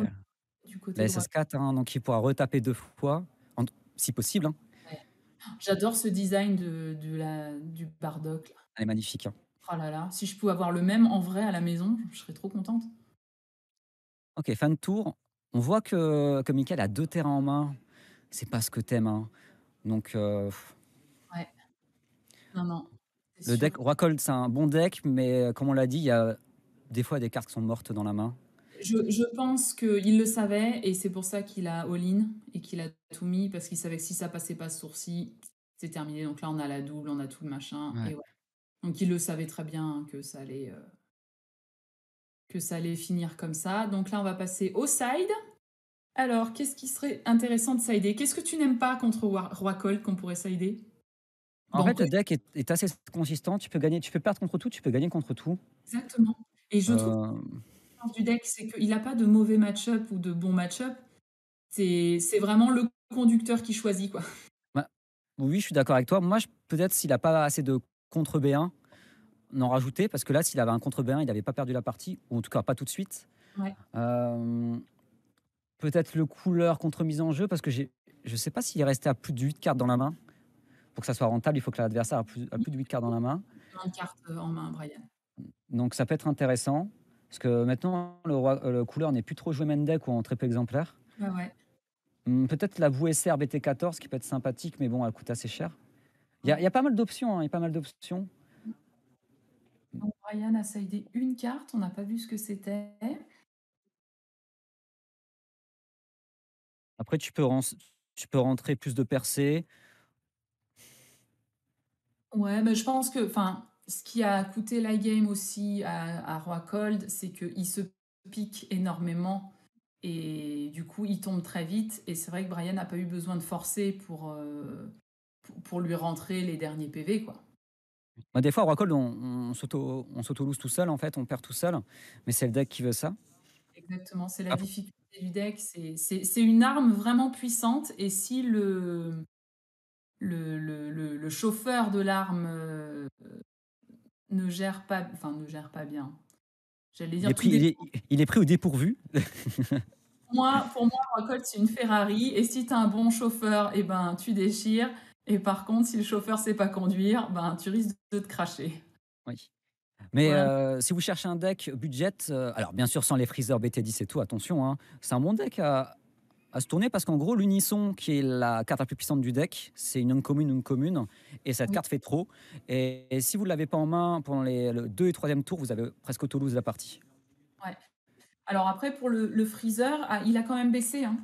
S2: du côté
S1: la
S2: de Roi
S1: SS4, hein, donc il pourra retaper 2 fois, si possible, hein.
S2: Cold. J'adore ce design du Bardock, là.
S1: Elle est magnifique, hein.
S2: Oh là là, si je pouvais avoir le même en vrai à la maison, je serais trop contente.
S1: Ok, fin de tour. On voit que Michael a 2 terrains en main. C'est pas ce que t'aimes, hein. Donc
S2: Ouais, non, non, c'est
S1: le
S2: sûr.
S1: deck Rockhold, c'est un bon deck, mais comme on l'a dit, il y a des fois des cartes qui sont mortes dans la main.
S2: Je pense qu'il le savait et c'est pour ça qu'il a all-in et qu'il a tout mis parce qu'il savait que si ça passait pas ce sourcil, c'est terminé. Donc là, on a la double, on a tout le machin
S1: Ouais.
S2: et ouais. Donc il le savait très bien que ça allait finir comme ça. Donc là, on va passer au side. Alors, qu'est-ce qui serait intéressant de sider? Qu'est-ce que tu n'aimes pas contre Roi Colt qu'on pourrait sider?
S1: En fait,
S2: Banco,
S1: le deck est assez consistant. Tu peux gagner, tu peux perdre contre tout, tu peux gagner contre tout.
S2: exactement. Et je trouve que
S1: Euh,
S2: la force du deck, c'est qu'il n'a pas de mauvais match-up ou de bon match-up. C'est vraiment le conducteur qui choisit, quoi.
S1: bah, oui, je suis d'accord avec toi. Moi, peut-être s'il n'a pas assez de contre B1, n'en rajouter, parce que là, s'il avait un contre B1, il n'avait pas perdu la partie, ou en tout cas pas tout de suite.
S2: Ouais.
S1: Euh, Peut-être le couleur contre mise en jeu, parce que je sais pas s'il est resté à plus de 8 cartes dans la main. Pour que ça soit rentable, il faut que l'adversaire a plus de 8 cartes dans la main.
S2: Plein de cartes en main, Brian.
S1: Donc ça peut être intéressant. Parce que maintenant, le couleur n'est plus trop joué main deck ou en très peu exemplaires.
S2: Ouais, ouais.
S1: Peut-être la VSR BT14 qui peut être sympathique, mais bon, elle coûte assez cher. Il y
S2: Ouais.
S1: a pas mal d'options, hein, il y a pas mal d'options.
S2: Donc, Brian a sidé une carte, on n'a pas vu ce que c'était.
S1: Après, tu peux rentrer plus de percées.
S2: Ouais, mais je pense que, enfin, ce qui a coûté la game aussi à Roi Cold, c'est qu'il se pique énormément et du coup, il tombe très vite. Et c'est vrai que Brian n'a pas eu besoin de forcer pour lui rentrer les derniers PV, quoi.
S1: Bah, des fois, à Rockhold, on s'auto-lose tout seul, en fait, on perd tout seul. Mais c'est le deck qui veut ça.
S2: Exactement, c'est la
S1: Après,
S2: difficulté du deck. C'est une arme vraiment puissante et si le chauffeur de l'arme ne gère pas, enfin, ne gère pas bien. J'allais dire tout dépend.
S1: il est pris au dépourvu.
S2: Pour moi, Rocolt, c'est une Ferrari. Et si tu as un bon chauffeur, eh ben, tu déchires. Et par contre, si le chauffeur sait pas conduire, ben, tu risques de te cracher.
S1: Oui. Mais
S2: Voilà.
S1: si vous cherchez un deck budget, alors bien sûr sans les freezers BT10 et tout, attention, hein, c'est un bon deck à se tourner parce qu'en gros, l'unisson, qui est la carte la plus puissante du deck, c'est une uncommune, et cette
S2: Oui.
S1: carte fait trop. Et si vous ne l'avez pas en main pendant le 2 et 3e tour, vous avez presque auto-lose la partie.
S2: Ouais. Alors après, pour le freezer, il a quand même baissé, hein.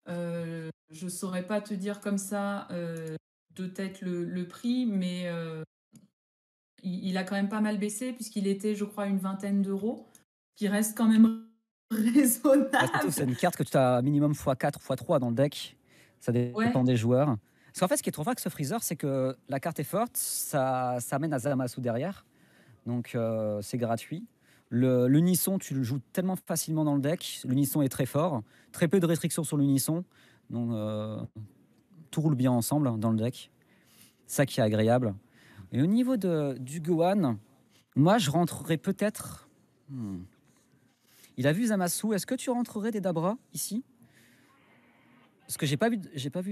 S2: Je saurais pas te dire comme ça de tête le prix, mais il a quand même pas mal baissé puisqu'il était, je crois, une vingtaine d'euros, qui reste quand même
S1: Bah, surtout, c'est
S2: raisonnable.
S1: une carte que tu as minimum x4, x3 dans le deck. Ça
S2: Ouais,
S1: dépend des joueurs. Parce qu'en fait, ce qui est trop fort avec ce freezer, c'est que la carte est forte, ça amène à Zamasu derrière. Donc c'est gratuit. L'unisson, tu le joues tellement facilement dans le deck. L'unisson est très fort. Très peu de restrictions sur l'unisson. Donc tout roule bien ensemble, hein, dans le deck. Ça qui est agréable. Et au niveau du Gohan, moi je rentrerais peut-être. Il a vu Zamasu. Est-ce que tu rentrerais des Dabra ici? Parce que j'ai pas vu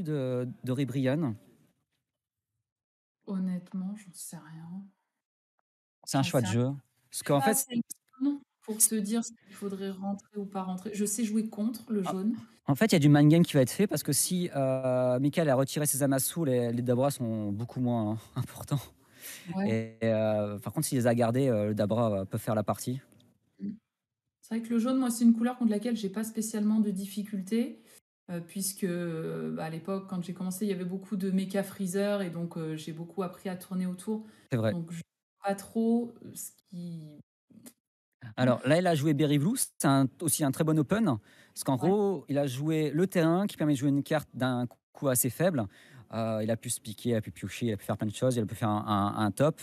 S1: de Ribrian.
S2: honnêtement, j'en sais rien.
S1: C'est un
S2: J'en
S1: choix
S2: sais
S1: de
S2: rien.
S1: jeu. Parce
S2: Je suis
S1: qu'en
S2: pas
S1: fait,
S2: assez bonne pour te dire s'il faudrait rentrer ou pas rentrer. Je sais jouer contre le jaune.
S1: en fait, il y a du mind game qui va être fait parce que si Michael a retiré ses Zamasu, les Dabra sont beaucoup moins, hein, importants.
S2: Ouais.
S1: Et par contre, s'il les a gardés, le Dabra peut faire la partie.
S2: Mm. C'est vrai que le jaune, moi, c'est une couleur contre laquelle j'ai pas spécialement de difficulté, puisque bah, à l'époque, quand j'ai commencé, il y avait beaucoup de méca freezer et donc j'ai beaucoup appris à tourner autour.
S1: C'est vrai.
S2: Donc je n'ai pas trop ce qui.
S1: Alors là, il a joué Berry Blue, c'est aussi un très bon open, parce qu'en
S2: Ouais,
S1: gros, il a joué le terrain qui permet de jouer une carte d'un coût assez faible. Il a pu se piquer, il a pu piocher, il a pu faire plein de choses, il a pu faire un top.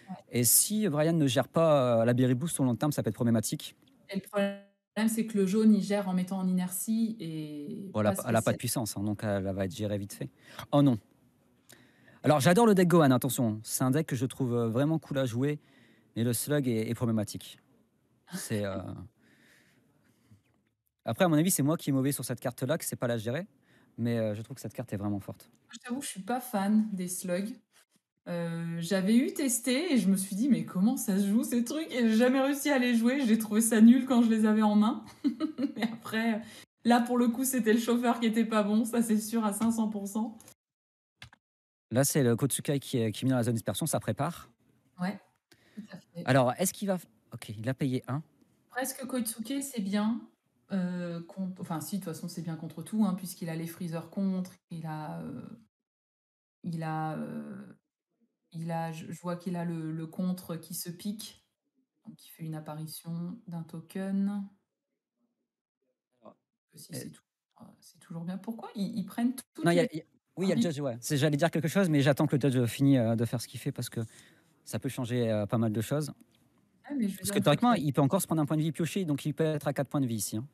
S2: ouais.
S1: Et si Brian ne gère pas la Berry Blue sur le long terme, ça peut être problématique.
S2: Et le problème, c'est que le jaune, il gère en mettant en inertie et
S1: Bon,
S2: pas
S1: elle a pas de
S2: spécial.
S1: puissance, hein, donc elle va être gérée vite fait. Oh non. Alors j'adore le deck Gohan, attention. C'est un deck que je trouve vraiment cool à jouer, mais le slug est problématique. C'est Après, à mon avis, c'est moi qui est mauvais sur cette carte-là, que c'est pas la gérer. Mais je trouve que cette carte est vraiment forte.
S2: Je t'avoue, je suis pas fan des slugs. J'avais eu testé et je me suis dit: «Mais comment ça se joue ces trucs?» et j'ai jamais réussi à les jouer. J'ai trouvé ça nul quand je les avais en main. Mais après, là, pour le coup, c'était le chauffeur qui était pas bon, ça c'est sûr à 500.
S1: Là, c'est le Kotsukai qui est mis dans la zone dispersion, ça prépare.
S2: Ouais, tout à fait.
S1: Alors, est-ce qu'il va... Ok, il a payé un.
S2: Presque Koitsuke, c'est bien, enfin si, de toute façon, c'est bien contre tout, hein, puisqu'il a les freezers contre, il a, je vois qu'il a le contre qui se pique, donc il fait une apparition d'un token. Si
S1: Euh,
S2: c'est toujours bien. Pourquoi ils prennent
S1: non,
S2: toutes les
S1: oui, il y a le
S2: envies?
S1: judge, ouais. J'allais dire quelque chose, mais j'attends que le judge finisse de faire ce qu'il fait parce que ça peut changer pas mal de choses.
S2: Ouais, mais je veux
S1: Parce
S2: dire,
S1: que
S2: une fois
S1: théoriquement,
S2: qu'il a
S1: il peut encore se prendre un point de vie pioché, donc il peut être à 4 points de vie ici, hein.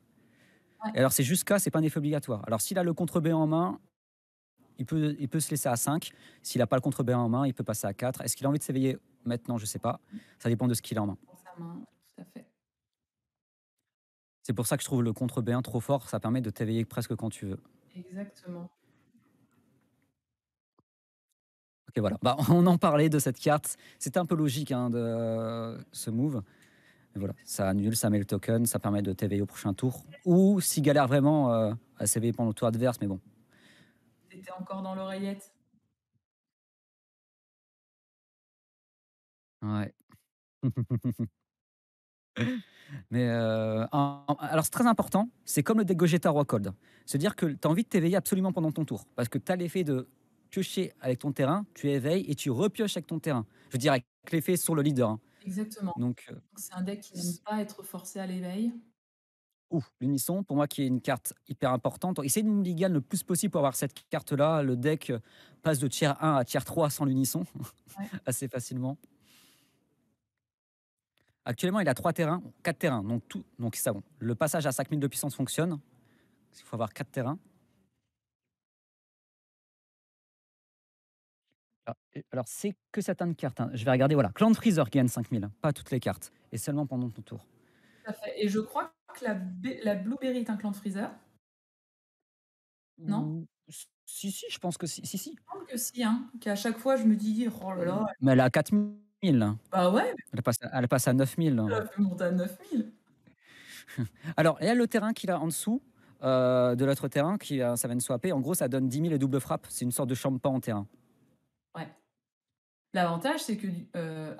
S2: ouais,
S1: Et alors, c'est jusqu'à, c'est pas un effet obligatoire. Alors, s'il a le contre B en main, il peut se laisser à 5. S'il n'a pas le contre B en main, il peut passer à 4. Est-ce qu'il a envie de s'éveiller maintenant? Je sais pas. Ça dépend de ce qu'il a en main.
S2: dans sa main, tout à fait.
S1: C'est pour ça que je trouve le contre B1 trop fort. Ça permet de t'éveiller presque quand tu veux.
S2: Exactement.
S1: Ok, voilà. Bah, on en parlait de cette carte. C'était un peu logique hein, de ce move. Mais voilà, ça annule, ça met le token, ça permet de t'éveiller au prochain tour. Ou s'il galère vraiment à s'éveiller pendant le tour adverse, mais bon.
S2: Tu encore dans l'oreillette?
S1: Ouais. Mais alors c'est très important, c'est comme le deck Gogeta Roi Cold. C'est-à-dire que tu as envie de t'éveiller absolument pendant ton tour. Parce que tu as l'effet de piocher avec ton terrain, tu éveilles et tu repioches avec ton terrain. Je veux dire, avec l'effet sur le leader, hein.
S2: Exactement.
S1: Donc,
S2: Donc c'est un deck qui n'aime pas être forcé à l'éveil.
S1: l'unisson, pour moi, qui est une carte hyper importante. Donc, essayez de mulligan le plus possible pour avoir cette carte-là. Le deck passe de tier 1 à tier 3 sans l'unisson,
S2: Ouais.
S1: assez facilement. Actuellement, il a 3 terrains, 4 terrains. Donc ça, bon. Le passage à 5000 de puissance fonctionne. Il faut avoir 4 terrains. Alors, c'est que certaines cartes, hein. Je vais regarder, voilà. Clan Freezer gagne 5000, pas toutes les cartes. Et seulement pendant ton tour.
S2: Tout à fait. Et je crois que la Blueberry est un clan de freezer, non?
S1: Ou- Si, si, je pense que si. Si, si.
S2: Il me semble que si, hein, qu'à chaque fois je me dis: «Oh là là,
S1: Mais elle a 4000.
S2: bah ouais,
S1: Elle passe à 9000.
S2: elle a fait monter à 9 000».
S1: Alors, il y a le terrain qu'il a en dessous de l'autre terrain, ça vient de swapper. En gros, ça donne 10 000 et double frappe. C'est une sorte de champa en terrain.
S2: Ouais. L'avantage, c'est que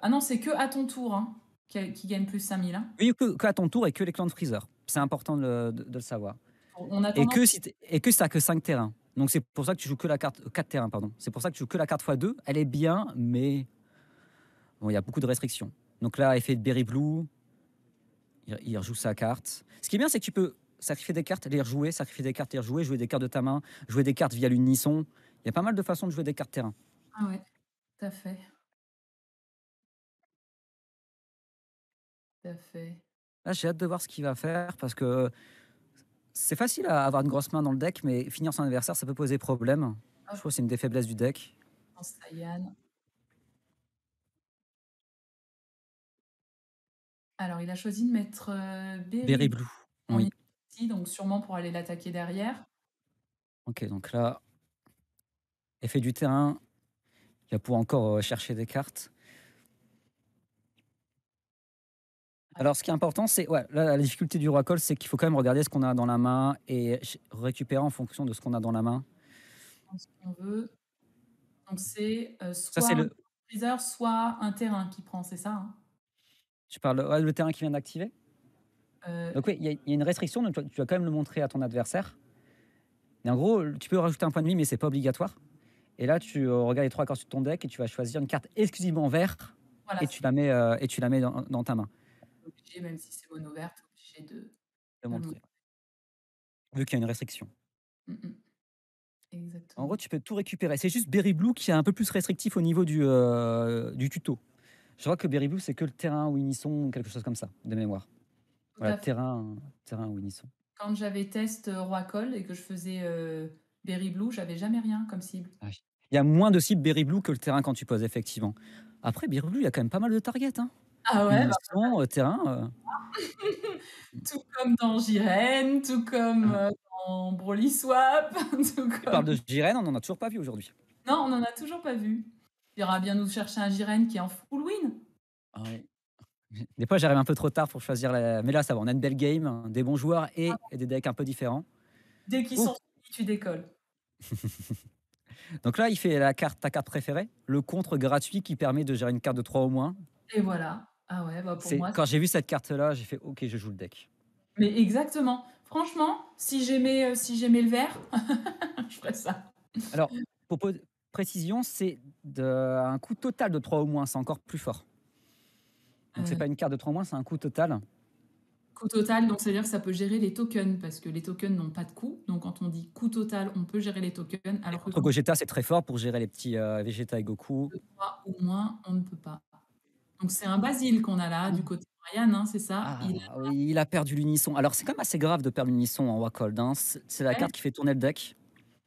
S2: ah non, c'est que à ton tour, hein, qui gagne plus 5 000, hein.
S1: Oui, que à ton tour et que les clans de Freezer. C'est important de le savoir.
S2: On a
S1: Et
S2: tendance.
S1: que ça a que 5 terrains. Donc, c'est pour ça que tu joues que la carte. 4 terrains, pardon. C'est pour ça que tu joues que la carte x2. Elle est bien, mais bon, il y a beaucoup de restrictions. Donc là, effet de Berry Blue, il rejoue sa carte. Ce qui est bien, c'est que tu peux sacrifier des cartes, les rejouer, sacrifier des cartes, les rejouer, jouer des cartes de ta main, jouer des cartes via l'unisson. Il y a pas mal de façons de jouer des cartes terrain.
S2: Ah ouais, tout à fait, tout à fait.
S1: Là, j'ai hâte de voir ce qu'il va faire parce que c'est facile à avoir une grosse main dans le deck, mais finir son adversaire, ça peut poser problème. Je
S2: Hop,
S1: trouve que c'est une des faiblesses du deck.
S2: dans Saiyan. Alors, il a choisi de mettre,
S1: Berry
S2: Berry
S1: Blue.
S2: en
S1: Oui.
S2: ici, donc sûrement pour aller l'attaquer derrière.
S1: Ok, donc là, effet du terrain, il va pouvoir encore chercher des cartes. Alors, ce qui est important, c'est ouais, là, la difficulté du roi Cole, c'est qu'il faut quand même regarder ce qu'on a dans la main et récupérer en fonction de ce qu'on a dans la main.
S2: Prendre ce qu'on veut. Donc c'est,
S1: Ça,
S2: soit
S1: c'est
S2: un
S1: le.
S2: freezer, soit un terrain qui prend, c'est ça, hein?
S1: Tu parles ouais, le terrain qui vient d'activer.
S2: Heu,
S1: Donc, oui, il y a une restriction, donc tu vas quand même le montrer à ton adversaire. Et en gros, tu peux rajouter un point de vie, mais c'est pas obligatoire. Et là, tu regardes les 3 cartes sur ton deck et tu vas choisir une carte exclusivement vert
S2: Voilà,
S1: et
S2: c'est
S1: tu la mets dans ta main.
S2: obligé, même si c'est mono vert, tu obligé
S1: De
S2: de le montrer.
S1: montrer, vu qu'il y a une restriction.
S2: Mmh mh.
S1: En gros,
S2: Exactement.
S1: tu peux tout récupérer. C'est juste Berry Blue qui est un peu plus restrictif au niveau du tuto. Je crois que Berry Blue, c'est que le terrain ou unisson ou quelque chose comme ça, de mémoire.
S2: Tout
S1: Voilà,
S2: à fait.
S1: terrain ou unisson.
S2: Quand j'avais test, Roi Col et que je faisais, Berry Blue, j'avais jamais rien comme cible.
S1: Ah oui. Il y a moins de cibles Berry Blue que le terrain quand tu poses, effectivement. Après, Berry Blue, il y a quand même pas mal de targets, hein.
S2: Ah ouais, bah,
S1: Unisson, terrain,
S2: tout comme dans Jiren, tout comme,
S1: heu,
S2: dans Broly Swap, tout
S1: tu parles
S2: comme
S1: de Jiren, on en a toujours pas vu aujourd'hui.
S2: non, on en a toujours pas vu. Il ira bien nous chercher un Jiren qui est en full win.
S1: Ah oui. Des fois, j'arrive un peu trop tard pour choisir la mais là, ça va, on a une belle game, hein, des bons joueurs et des decks un peu différents.
S2: Dès qu'ils
S1: Ouh!
S2: sont finis, tu décolles.
S1: Donc là, il fait ta carte préférée, le contre gratuit qui permet de gérer une carte de 3 au moins.
S2: Et voilà. Ah ouais, bah, pour
S1: C'est
S2: moi,
S1: quand j'ai vu cette carte-là, j'ai fait: «OK, je joue le deck».
S2: mais exactement. Franchement, si j'aimais le vert, je ferais ça.
S1: Alors, pour précision, c'est un coût total de 3 au moins, c'est encore plus fort. Donc c'est
S2: Heu,
S1: pas une carte de 3 au moins, c'est un coût total.
S2: Coût total, donc c'est-à-dire que ça peut gérer les tokens parce que les tokens n'ont pas de coût. Donc quand on dit coût total, on peut gérer les tokens,
S1: Et
S2: alors que
S1: contre
S2: quand
S1: Gogeta, c'est très fort pour gérer les petits, Vegeta et Goku.
S2: on veut 3 ou moins, on ne peut pas. Donc c'est un Basile qu'on a là, du côté de Ryan, hein, c'est ça? Il
S1: Ah oui, il a perdu l'unisson. Alors c'est quand même assez grave de perdre l'unisson en Wacold, hein. C'est la
S2: ouais.
S1: carte qui fait tourner le deck.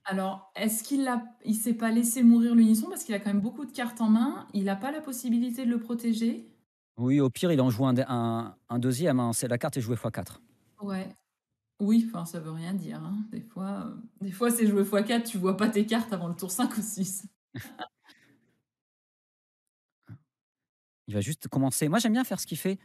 S2: Alors, est-ce il s'est pas laissé mourir l'unisson parce qu'il a quand même beaucoup de cartes en main, il a pas la possibilité de le protéger?
S1: Oui, au pire, il en joue un 2e, hein, c'est la carte est jouée x4.
S2: Ouais. Oui, enfin ça veut rien dire, hein. Des fois c'est joué x4, tu vois pas tes cartes avant le tour 5 ou 6.
S1: Il va juste commencer moi, j'aime bien faire ce qu'il fait.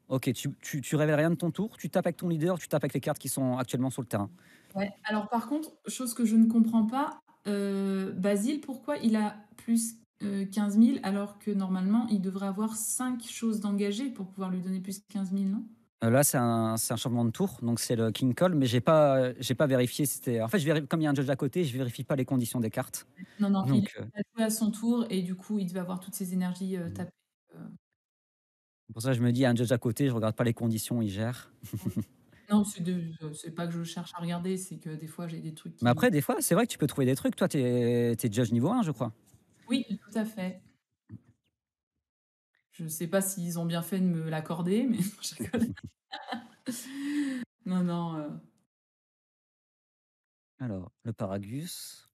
S1: OK, tu révèles rien de ton tour, tu tapes avec ton leader, tu tapes avec les cartes qui sont actuellement sur le terrain.
S2: Ouais, alors par contre, chose que je ne comprends pas, Basile, pourquoi il a plus, 15 000 alors que normalement il devrait avoir 5 choses d'engagées pour pouvoir lui donner plus 15 000, non?
S1: Là, c'est un changement de tour, donc c'est le King Call, mais j'ai pas vérifié si c'était en fait, comme il y a un judge à côté, je vérifie pas les conditions des cartes,
S2: Non, non, il
S1: donc
S2: a joué à son tour et du coup, il devait avoir toutes ses énergies,
S1: mmh,
S2: tapées, heu,
S1: pour ça, je me dis: «Il y a un judge à côté, je regarde pas les conditions, il gère».
S2: non, c'est pas que je cherche à regarder, c'est que des fois j'ai des trucs
S1: Mais
S2: qui
S1: après, des fois, c'est vrai que tu peux trouver des trucs. Toi, tu es judge niveau 1, je crois?
S2: oui, tout à fait. Je sais pas s'ils ont bien fait de me l'accorder, mais je rigole. Non, non,
S1: Alors, le Paragus,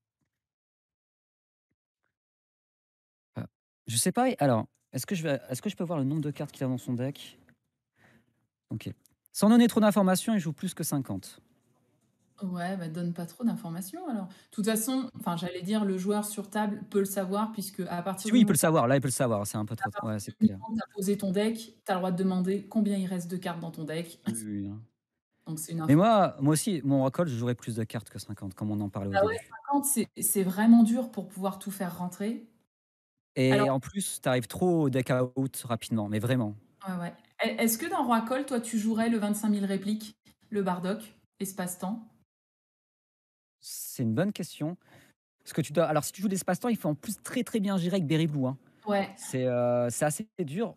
S1: je sais pas, alors, est-ce que je peux voir le nombre de cartes qu'il a dans son deck? OK. Sans donner trop d'informations, il joue plus que 50.
S2: ouais, bah, donne pas trop d'informations alors. De toute façon, enfin, j'allais dire le joueur sur table peut le savoir puisque à partir
S1: Si
S2: du
S1: oui, il
S2: moment
S1: peut le savoir, là, il peut le savoir, c'est un peu
S2: à
S1: trop
S2: partir
S1: ouais, c'est
S2: du
S1: clair.
S2: moment où tu as posé ton deck, tu as le droit de demander combien il reste de cartes dans ton deck.
S1: Oui, oui, oui, hein.
S2: Donc c'est une
S1: Mais
S2: info.
S1: moi aussi, mon Rockhold, je jouerais plus de cartes que 50, comme on en parlait au
S2: Ah ouais,
S1: début.
S2: 50, c'est vraiment dur pour pouvoir tout faire rentrer.
S1: Et
S2: Alors
S1: en plus, tu arrives trop au deck out rapidement, mais vraiment.
S2: ouais, ouais. Est-ce que dans Roi Col, toi, tu jouerais le 25 000 répliques, le Bardock, espace-temps?
S1: C'est une bonne question. Parce que tu dois alors si tu joues l'espace-temps, il faut en plus très, très bien gérer avec Berry Blue, hein.
S2: Ouais.
S1: C'est assez dur.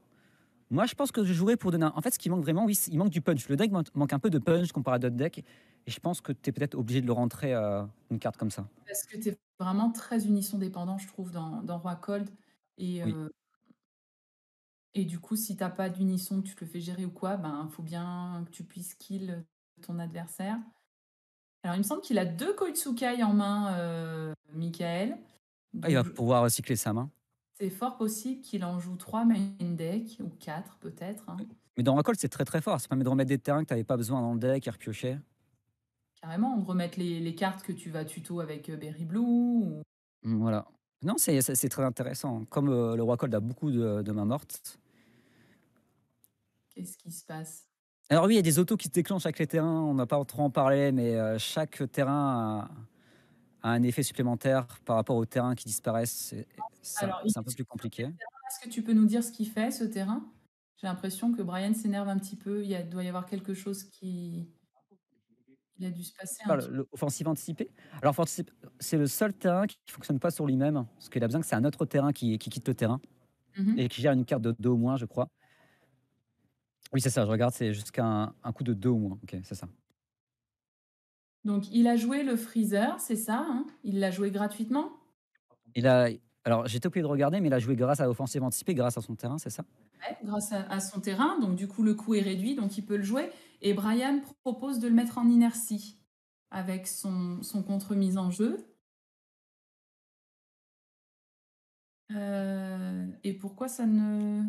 S1: Moi, je pense que je jouerais pour donner en fait, ce qui manque vraiment, oui, il manque du punch. Le deck manque un peu de punch comparé à d'autres decks et je pense que tu es peut-être obligé de le rentrer, une carte comme ça.
S2: Parce que tu es vraiment très unisson dépendant, je trouve, dans Roi Cold. Et,
S1: Oui.
S2: et du coup, si t'as pas d'unisson, que tu te le fais gérer ou quoi, ben, faut bien que tu puisses kill ton adversaire. Alors, il me semble qu'il a 2 Koitsukai en main, Michael.
S1: Ah, il va
S2: Donc,
S1: pouvoir recycler sa main.
S2: c'est fort possible qu'il en joue 3 main deck, ou 4 peut-être, hein.
S1: Mais dans Recall, c'est très, très fort. Ça permet de remettre des terrains que tu avais pas besoin dans le deck et repiocher.
S2: Carrément, de remettre les cartes que tu vas tuto avec Berry Blue. Ou...
S1: Voilà. Non, c'est très intéressant. Comme, le Rockhold a beaucoup de mains mortes.
S2: Qu'est-ce qui se passe?
S1: Alors oui, il y a des autos qui se déclenchent avec les terrains, on n'a pas trop en parlé, mais chaque terrain a un effet supplémentaire par rapport aux terrains qui disparaissent.
S2: Alors, il
S1: C'est un
S2: est
S1: peu plus
S2: sur quel
S1: compliqué.
S2: terrain? Est-ce que tu peux nous dire ce qu'il fait, ce terrain? J'ai l'impression que Brian s'énerve un petit peu. Doit y avoir quelque chose qui... Il a dû se passer
S1: Tu
S2: un
S1: parles
S2: truc.
S1: l'offensive anticipée? Alors c'est le seul terrain qui ne fonctionne pas sur lui-même, parce qu'il a besoin que c'est un autre terrain qui quitte le terrain.
S2: Mhm.
S1: et qui gère une carte de 2 au moins, je crois. Oui, c'est ça, je regarde, c'est jusqu'à un coup de 2 au moins. OK, c'est ça.
S2: Donc, il a joué le freezer, c'est ça, hein? Il l'a joué gratuitement?
S1: Il a alors j'étais oublié de regarder, mais il a joué grâce à offensive anticipée, grâce à son terrain, c'est ça?
S2: Ouais, grâce à son terrain. Donc, du coup, le coût est réduit, donc il peut le jouer. Et Brian propose de le mettre en inertie avec son contre-mise en jeu. Et pourquoi ça ne...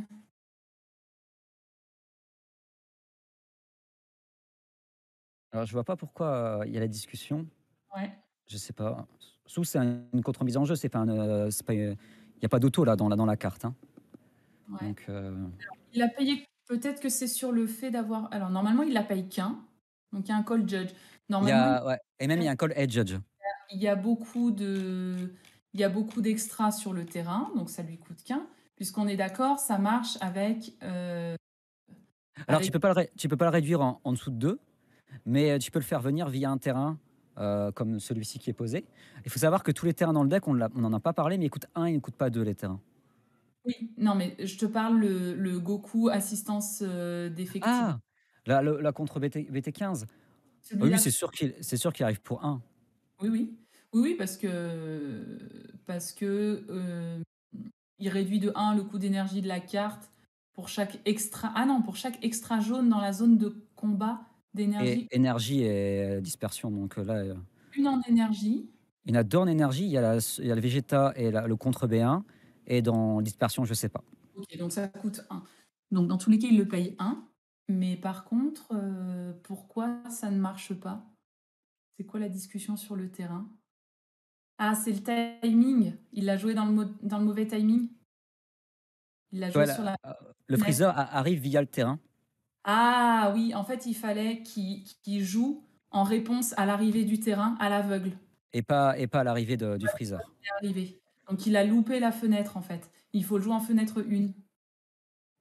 S1: Alors je vois pas pourquoi, il y a la discussion,
S2: Ouais,
S1: je sais pas. Sous c'est une contre-mise en jeu, c'est pas, il y a pas d'auto là dans la carte, hein.
S2: ouais.
S1: Donc
S2: Il a payé, peut-être que c'est sur le fait d'avoir... Alors, normalement, il la paye qu'un. Donc, il y a un call judge.
S1: il y
S2: Normalement,
S1: a ouais et même il y a un call head judge.
S2: il y a beaucoup de... Il y a beaucoup d'extras sur le terrain, donc ça lui coûte qu'un. Puisqu'on est d'accord, ça marche avec...
S1: Alors
S2: avec...
S1: tu peux pas le réduire en dessous de 2, mais tu peux le faire venir via un terrain, comme celui-ci qui est posé. Il faut savoir que tous les terrains dans le deck, on en a pas parlé, mais ils coûtent 1, ils ne coûtent pas 2 les terrains.
S2: Oui, non, mais je te parle le Goku assistance d'effectif.
S1: Ah! La contre BT15. Ah oui,
S2: Celui-là,
S1: c'est sûr qu'il arrive pour 1.
S2: oui, oui. Oui, oui, parce que il réduit de 1 le coût d'énergie de la carte pour chaque extra. Ah non, pour chaque extra jaune dans la zone de combat
S1: Et
S2: d'énergie.
S1: énergie et dispersion, donc là,
S2: Une en énergie.
S1: il y en a 2 en énergie, il y a le Vegeta et le contre B1 et dans dispersion, je sais pas.
S2: Ok, donc ça coûte 1. Donc dans tous les cas, il le paye 1. Mais par contre, pourquoi ça ne marche pas? C'est quoi la discussion sur le terrain? Ah, c'est le timing. Il l'a joué dans le mauvais timing. Il l'a joué sur
S1: Voilà,
S2: la
S1: le
S2: fenêtre.
S1: freezer arrive via le terrain
S2: Ah oui, en fait, il fallait qu'il joue en réponse à l'arrivée du terrain à l'aveugle.
S1: et pas à l'arrivée du freezer.
S2: Il est arrivé. Donc il a loupé la fenêtre, en fait. Il faut le jouer en fenêtre 1.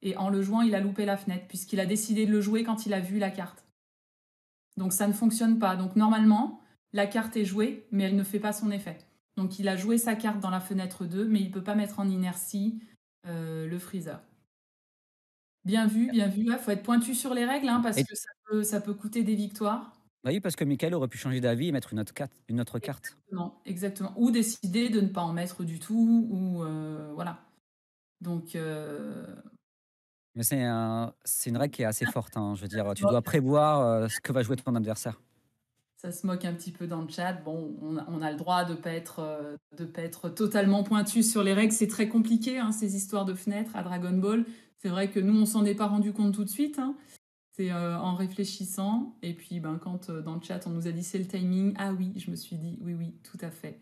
S2: Et en le jouant, il a loupé la fenêtre, puisqu'il a décidé de le jouer quand il a vu la carte. Donc ça ne fonctionne pas. Donc normalement, la carte est jouée, mais elle ne fait pas son effet. Donc il a joué sa carte dans la fenêtre 2, mais il ne peut pas mettre en inertie le freezer. Bien vu, bien vu. Il faut être pointu sur les règles, hein, parce
S1: Et
S2: que ça peut coûter des victoires.
S1: bah oui, parce que Michael aurait pu changer d'avis et mettre une autre carte.
S2: Exactement, exactement. Ou décider de ne pas en mettre du tout, ou voilà. Donc,
S1: Mais c'est une règle qui est assez forte, hein. Je veux
S2: ça
S1: dire,
S2: se
S1: tu dois
S2: moque,
S1: prévoir, ce que va jouer ton adversaire.
S2: ça se moque un petit peu dans le chat. Bon, on a le droit de pas être totalement pointu sur les règles. C'est très compliqué, hein, ces histoires de fenêtres à Dragon Ball. C'est vrai que nous, on s'en est pas rendu compte tout de suite, hein. C'est en réfléchissant. Et puis, ben, quand dans le chat, on nous a dit c'est le timing, ah oui, je me suis dit oui, oui, tout à fait.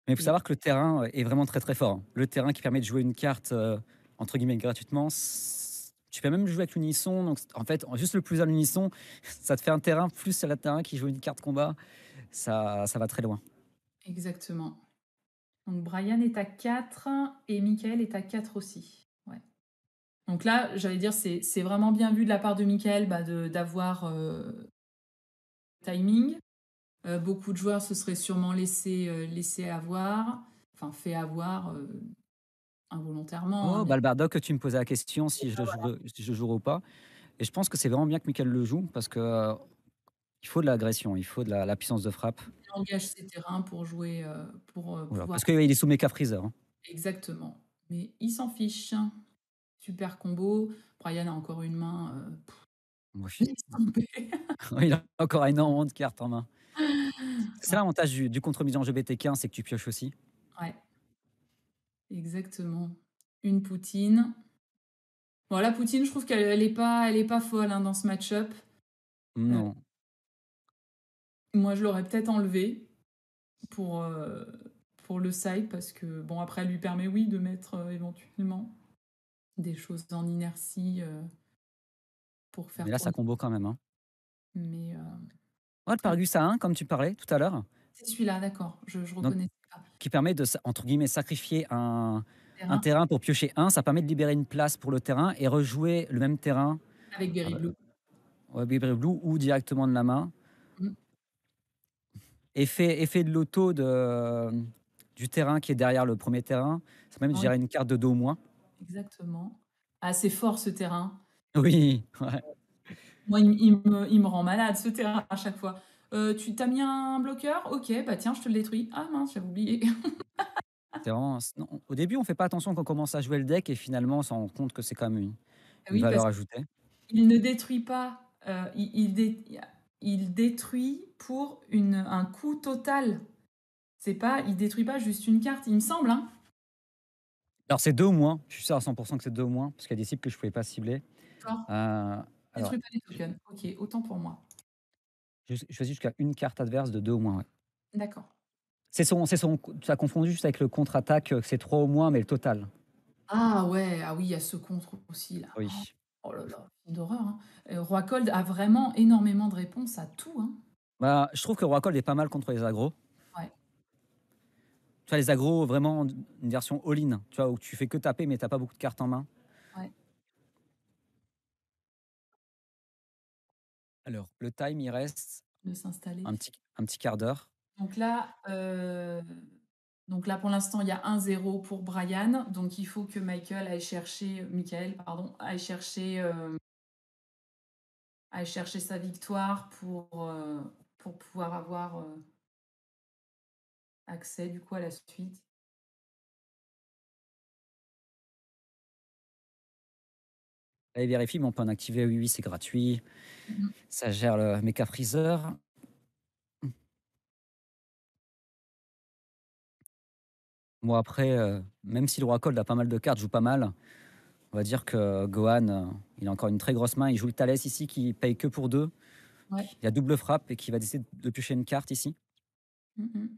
S1: Mais il faut
S2: Et
S1: savoir que le terrain est vraiment très très fort, hein. Le terrain qui permet de jouer une carte entre guillemets gratuitement, tu peux même jouer avec l'unisson. Donc en fait, juste le plus à l'unisson, ça te fait un terrain plus à la terrain qui joue une carte combat. Ça va très loin.
S2: exactement. Donc Brian est à 4 et Michael est à 4 aussi. Ouais. Donc là, j'allais dire, c'est vraiment bien vu de la part de Michael bah, d'avoir timing. Beaucoup de joueurs se seraient sûrement laissé avoir, enfin fait avoir involontairement, hein,
S1: Oh,
S2: mais
S1: Balbardock, tu me posais la question si je jouerai ou pas. Et je pense que c'est vraiment bien que Michael le joue parce que il faut de l'agression, il faut de la puissance de frappe.
S2: il engage ses terrains pour jouer, pour
S1: Voilà.
S2: pouvoir...
S1: Parce qu'il est sous Mecha Freezer, hein.
S2: Exactement. Mais il s'en fiche. Super combo. Brian a encore une main.
S1: Moi, je-
S2: Laisse tomber.
S1: il a encore énormément de cartes en main. C'est l'avantage du contre-mise en jeu BT15, c'est que tu pioches aussi.
S2: Ouais, exactement. Une Poutine. Bon, la Poutine, je trouve elle est pas folle hein, dans ce match-up. Euh,
S1: Non.
S2: moi, je l'aurais peut-être enlevé pour, euh, pour le side parce que, bon, après, elle lui permet, oui, de mettre éventuellement des choses en inertie pour
S1: Mais
S2: faire
S1: là, ça
S2: tourner.
S1: combo quand même, hein.
S2: Mais
S1: Oh, le
S2: ah,
S1: Paragus à 1, comme tu parlais tout à l'heure,
S2: c'est celui-là, d'accord. Je
S1: donc,
S2: reconnais pas.
S1: qui permet de, entre guillemets, sacrifier un
S2: Terrain
S1: terrain pour piocher un. Ça permet de libérer une place pour le terrain et rejouer le même terrain
S2: avec Berry
S1: euh,
S2: Blue.
S1: au Baby Blue ou directement de la main.
S2: Mm.
S1: Effet de l'auto du terrain qui est derrière le premier terrain. Ça permet de
S2: Oui,
S1: gérer une carte de dos au moins.
S2: exactement. Ah, c'est fort ce terrain.
S1: Oui, ouais.
S2: Moi, il me rend malade ce terrain à chaque fois. Tu t'as mis un bloqueur? OK, bah tiens, je te le détruis. Ah mince, j'avais oublié.
S1: C'est vraiment non, au début, on fait pas attention quand on commence à jouer le deck et finalement, on s'en rend compte que c'est quand même une
S2: Oui, parce
S1: valeur ajoutée.
S2: qu'il ne détruit pas, il détruit pour un coût total. C'est pas il détruit pas juste une carte, il me semble, hein?
S1: Alors c'est 2 ou moins, je suis sûr à 100 que c'est 2 ou moins, parce qu'il y a des cibles que je pouvais pas cibler.
S2: D'accord.
S1: Alors,
S2: Détruit pas les
S1: je
S2: tokens. OK, autant pour moi.
S1: je choisis jusqu'à une carte adverse de 2 ou moins, ouais.
S2: D'accord.
S1: C'est son tu as confondu juste avec le contre-attaque, c'est 3 au moins, mais le total.
S2: Ah ouais, ah oui, il y a ce contre aussi là. Oh
S1: Oui.
S2: oh là là, film d'horreur, hein. Roi Cold a vraiment énormément de réponses à tout, hein.
S1: Bah, je trouve que Rockhold est pas mal contre les agros.
S2: Ouais,
S1: Tu vois, les agros, vraiment une version all-in, tu vois, où tu fais que taper, mais t'as pas beaucoup de cartes en main.
S2: ouais,
S1: Alors, le time, il reste
S2: de s'installer.
S1: un petit quart d'heure.
S2: Donc là, pour l'instant, il y a 1-0 pour Brian. Donc il faut que Michael, pardon, aille chercher sa victoire pour pouvoir avoir accès du coup à la suite.
S1: Là, il vérifie, mais on peut en activer, oui, oui, c'est gratuit.
S2: Mhm.
S1: Ça gère le Mecha Freezer. Bon, après, même si le Roi Cold a pas mal de cartes, joue pas mal, on va dire que Gohan, il a encore une très grosse main. Il joue le Thalès ici qui paye que pour 2.
S2: Ouais.
S1: Il a double frappe et qui va décider de piocher une carte ici.
S2: Mhm.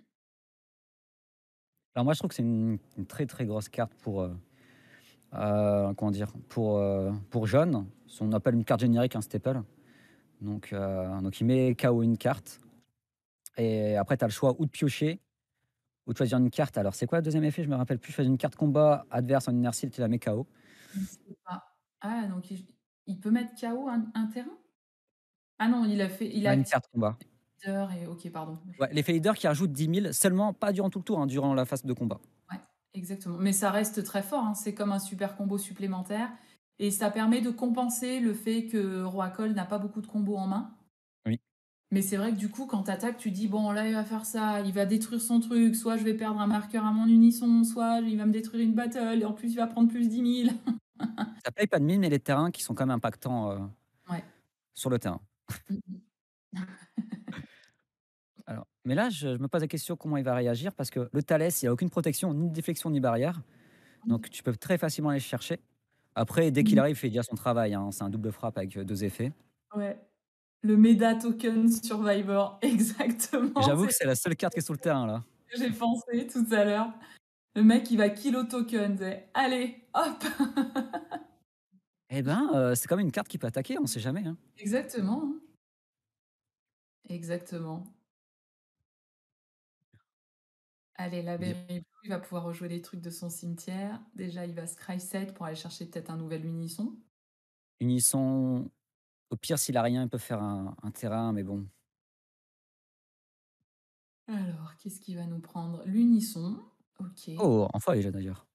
S1: Alors moi, je trouve que c'est une très très grosse carte comment dire, pour jaune. On appelle une carte générique un staple. Donc il met KO une carte. Et après, tu as le choix ou de piocher ou de choisir une carte. Alors, c'est quoi le deuxième effet? Je me rappelle plus. Choisir une carte combat adverse en inertie, tu la mets KO.
S2: Je ne sais pas. Ah, donc il peut mettre KO un terrain? Ah non, il a
S1: Ouais, une
S2: activé
S1: carte combat.
S2: leader et OK, pardon.
S1: Ouais, l'effet leader qui rajoute 10 000 seulement, pas durant tout le tour, hein, durant la phase de combat.
S2: Ouais, exactement. Mais ça reste très fort, hein. C'est comme un super combo supplémentaire et ça permet de compenser le fait que Roi Cole n'a pas beaucoup de combos en main.
S1: Oui.
S2: Mais c'est vrai que du coup, quand tu attaques, tu dis: «Bon, là, il va faire ça, il va détruire son truc, soit je vais perdre un marqueur à mon unisson, soit il va me détruire une battle et en plus, il va prendre plus 10 000».
S1: Ça paye pas de mine, mais les terrains qui sont quand même impactants
S2: Ouais.
S1: sur le terrain.
S2: Mmh mh.
S1: Alors, mais là, je me pose la question comment il va réagir parce que le Thalès, il a aucune protection, ni déflexion, ni barrière. Donc, tu peux très facilement aller le chercher. Après, dès qu'il
S2: Mmh.
S1: arrive, il fait déjà son travail, hein. C'est un double frappe avec 2 effets.
S2: Ouais. Le Meda Token Survivor,
S1: Et
S2: exactement,
S1: j'avoue
S2: c'est
S1: que c'est la seule carte qui est sur le terrain, là.
S2: ce que j'ai pensé tout à l'heure. Le mec, il va kilo token, tu sais. Allez, hop!
S1: Eh ben, c'est quand même une carte qui peut attaquer, on sait jamais, hein.
S2: Exactement, hein. Exactement. Allez, la
S1: Bien.
S2: Berry Blue, il va pouvoir rejouer les trucs de son cimetière. Déjà, il va scry set pour aller chercher peut-être un nouvel unisson.
S1: Unisson, au pire, s'il a rien, il peut faire un terrain, mais bon.
S2: Alors, qu'est-ce qu'il va nous prendre? L'unisson. OK.
S1: Oh, en foil, d'ailleurs.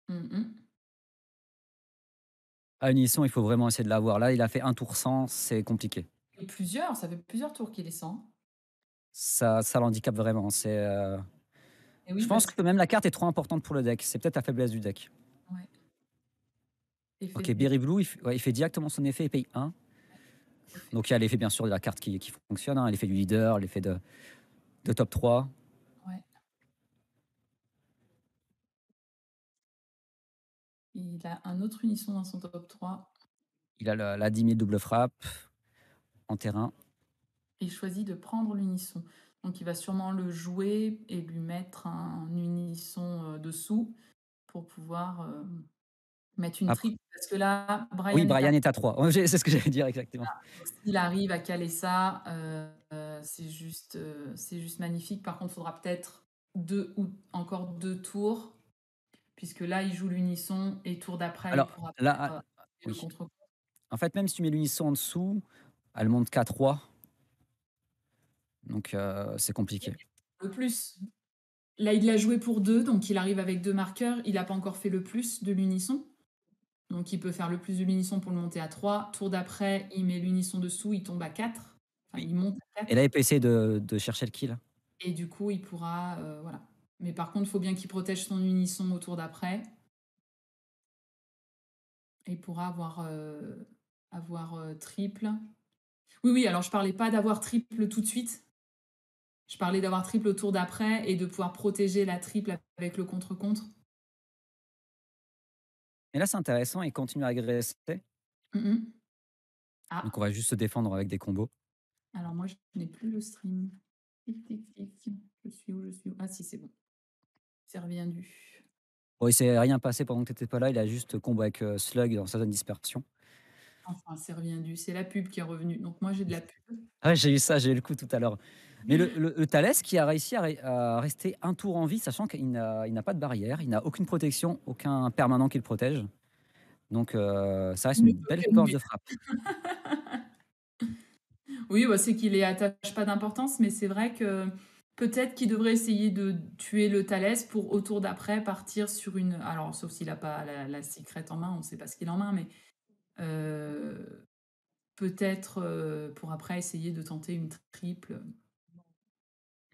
S2: Mmh.
S1: Ah, Unisson, il faut vraiment essayer de l'avoir. Là, il a fait un tour sans, c'est compliqué.
S2: Et ça fait plusieurs tours qu'il est sans.
S1: Ça l'handicape vraiment.
S2: Et
S1: Je
S2: oui,
S1: pense
S2: parce que
S1: que même la carte est trop importante pour le deck. C'est peut-être la faiblesse du deck.
S2: ouais, effet
S1: OK,
S2: de
S1: Berry Blue, il fait directement son effet, il paye 1.
S2: effet
S1: Donc il y a l'effet bien sûr de la carte qui fonctionne, hein, l'effet du leader, l'effet de top 3.
S2: ouais. Il a un autre unisson dans son top 3.
S1: Il a la 10 000 double frappe en terrain.
S2: Et il choisit de prendre l'unisson. Donc il va sûrement le jouer et lui mettre un unisson, dessous pour pouvoir, mettre une
S1: Après,
S2: triple parce que là,
S1: oui,
S2: Brian est à
S1: Brian est à 3. Ouais, c'est ce que j'allais dire exactement.
S2: donc s'il arrive à caler ça, c'est juste magnifique. Par contre, il faudra peut-être 2 ou encore 2 tours puisque là, il joue l'unisson et tour d'après, il
S1: Alors
S2: pourra
S1: là,
S2: faire, le
S1: oui.
S2: contre
S1: En fait, même si tu mets l'unisson en dessous, elle monte qu'à 3. Donc c'est compliqué.
S2: le plus. Là, il l'a joué pour 2, donc il arrive avec 2 marqueurs. Il a pas encore fait le plus de l'unisson. Donc il peut faire le plus de l'unisson pour le monter à 3. Tour d'après, il met l'unisson dessous, il tombe à 4. Enfin,
S1: Oui.
S2: il monte à
S1: Et
S2: 4.
S1: là, il peut essayer de chercher le kill.
S2: Et du coup, il pourra. Voilà. Mais par contre, il faut bien qu'il protège son unisson au tour d'après. Et il pourra avoir triple. Oui, oui, alors je parlais pas d'avoir triple tout de suite. Je parlais d'avoir triple au tour d'après et de pouvoir protéger la triple avec le contre-contre.
S1: Et là, c'est intéressant, il continue à agresser.
S2: Mhm. Ah,
S1: Donc on va juste se défendre avec des combos.
S2: alors moi, je n'ai plus le stream. Tic, tic, tic. Je suis où? Je suis où? Ah, si, c'est bon. C'est reviendu.
S1: Bon, il s'est rien passé pendant que tu étais pas là, il a juste combo avec Slug dans sa zone dispersion.
S2: Enfin, c'est reviendu. C'est la pub qui est revenue. Donc moi, j'ai de la pub.
S1: Ah ouais, j'ai eu ça, j'ai eu le coup tout à l'heure. Mais le Thalès qui a réussi à rester un tour en vie, sachant qu'il n'a pas de barrière, il n'a aucune protection, aucun permanent qui le protège. Donc ça reste
S2: Le
S1: une belle
S2: token
S1: force
S2: méta.
S1: de frappe.
S2: Oui, bah, c'est qu'il attache pas d'importance, mais c'est vrai que peut-être qu'il devrait essayer de tuer le Thalès pour au tour d'après partir sur une. Alors, sauf s'il a pas la secret en main, on ne sait pas ce qu'il a en main, mais peut-être pour après essayer de tenter une triple.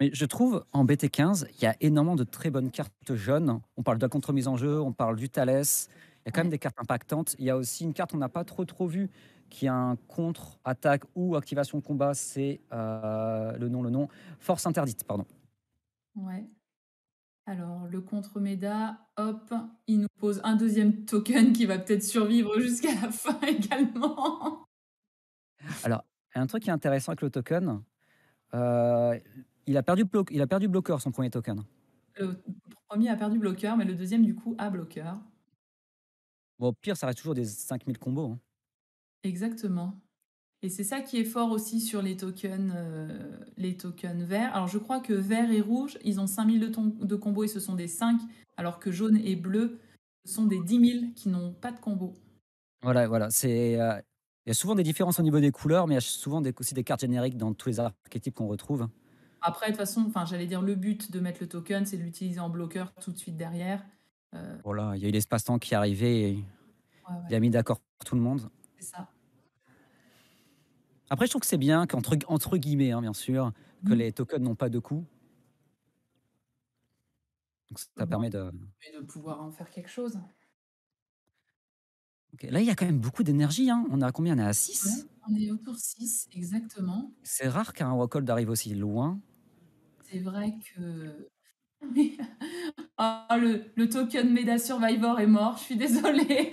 S1: Mais je trouve en BT15, il y a énormément de très bonnes cartes jaunes. On parle de la contre-mise en jeu, on parle du Thalès. Il y a quand même
S2: Ouais.
S1: des cartes impactantes. Il y a aussi une carte qu'on n'a pas trop vue, qui a un contre-attaque ou activation de combat. C'est le nom. Force interdite, pardon.
S2: Ouais. Alors, le contre-méda, hop, il nous pose un deuxième token qui va peut-être survivre jusqu'à la fin également.
S1: Alors, un truc qui est intéressant avec le token, euh, il a perdu bloqueur, son premier token.
S2: Le premier a perdu bloqueur, mais le deuxième, du coup, a bloqueur.
S1: Bon, au pire, ça reste toujours des 5000 combos, hein.
S2: Exactement. Et c'est ça qui est fort aussi sur les tokens verts. Alors, je crois que vert et rouge, ils ont 5000 de combos et ce sont des 5, alors que jaune et bleu, ce sont des 10 000 qui n'ont pas de combo.
S1: Voilà. Il y a souvent des différences au niveau des couleurs, mais il y a souvent aussi des cartes génériques dans tous les archétypes qu'on retrouve.
S2: Après, de toute façon, enfin, j'allais dire le but de mettre le token, c'est de l'utiliser en bloqueur tout de suite derrière.
S1: Voilà, il y a eu l'espace-temps qui est arrivé et
S2: Ouais,
S1: il
S2: ouais,
S1: a mis d'accord tout le monde.
S2: c'est ça.
S1: Après, je trouve que c'est bien entre guillemets, hein, bien sûr, que
S2: Mhm.
S1: les tokens n'ont pas de coût. Donc ça
S2: Bon,
S1: permet de.
S2: et de pouvoir en faire quelque chose.
S1: Ok. Là, il y a quand même beaucoup d'énergie, hein. On est à combien? On est à
S2: Ouais,
S1: 6.
S2: on est au tour 6, exactement.
S1: C'est rare qu'un Wacold arrive aussi loin.
S2: C'est vrai que. Ah, le token Meda Survivor est mort, je suis désolée.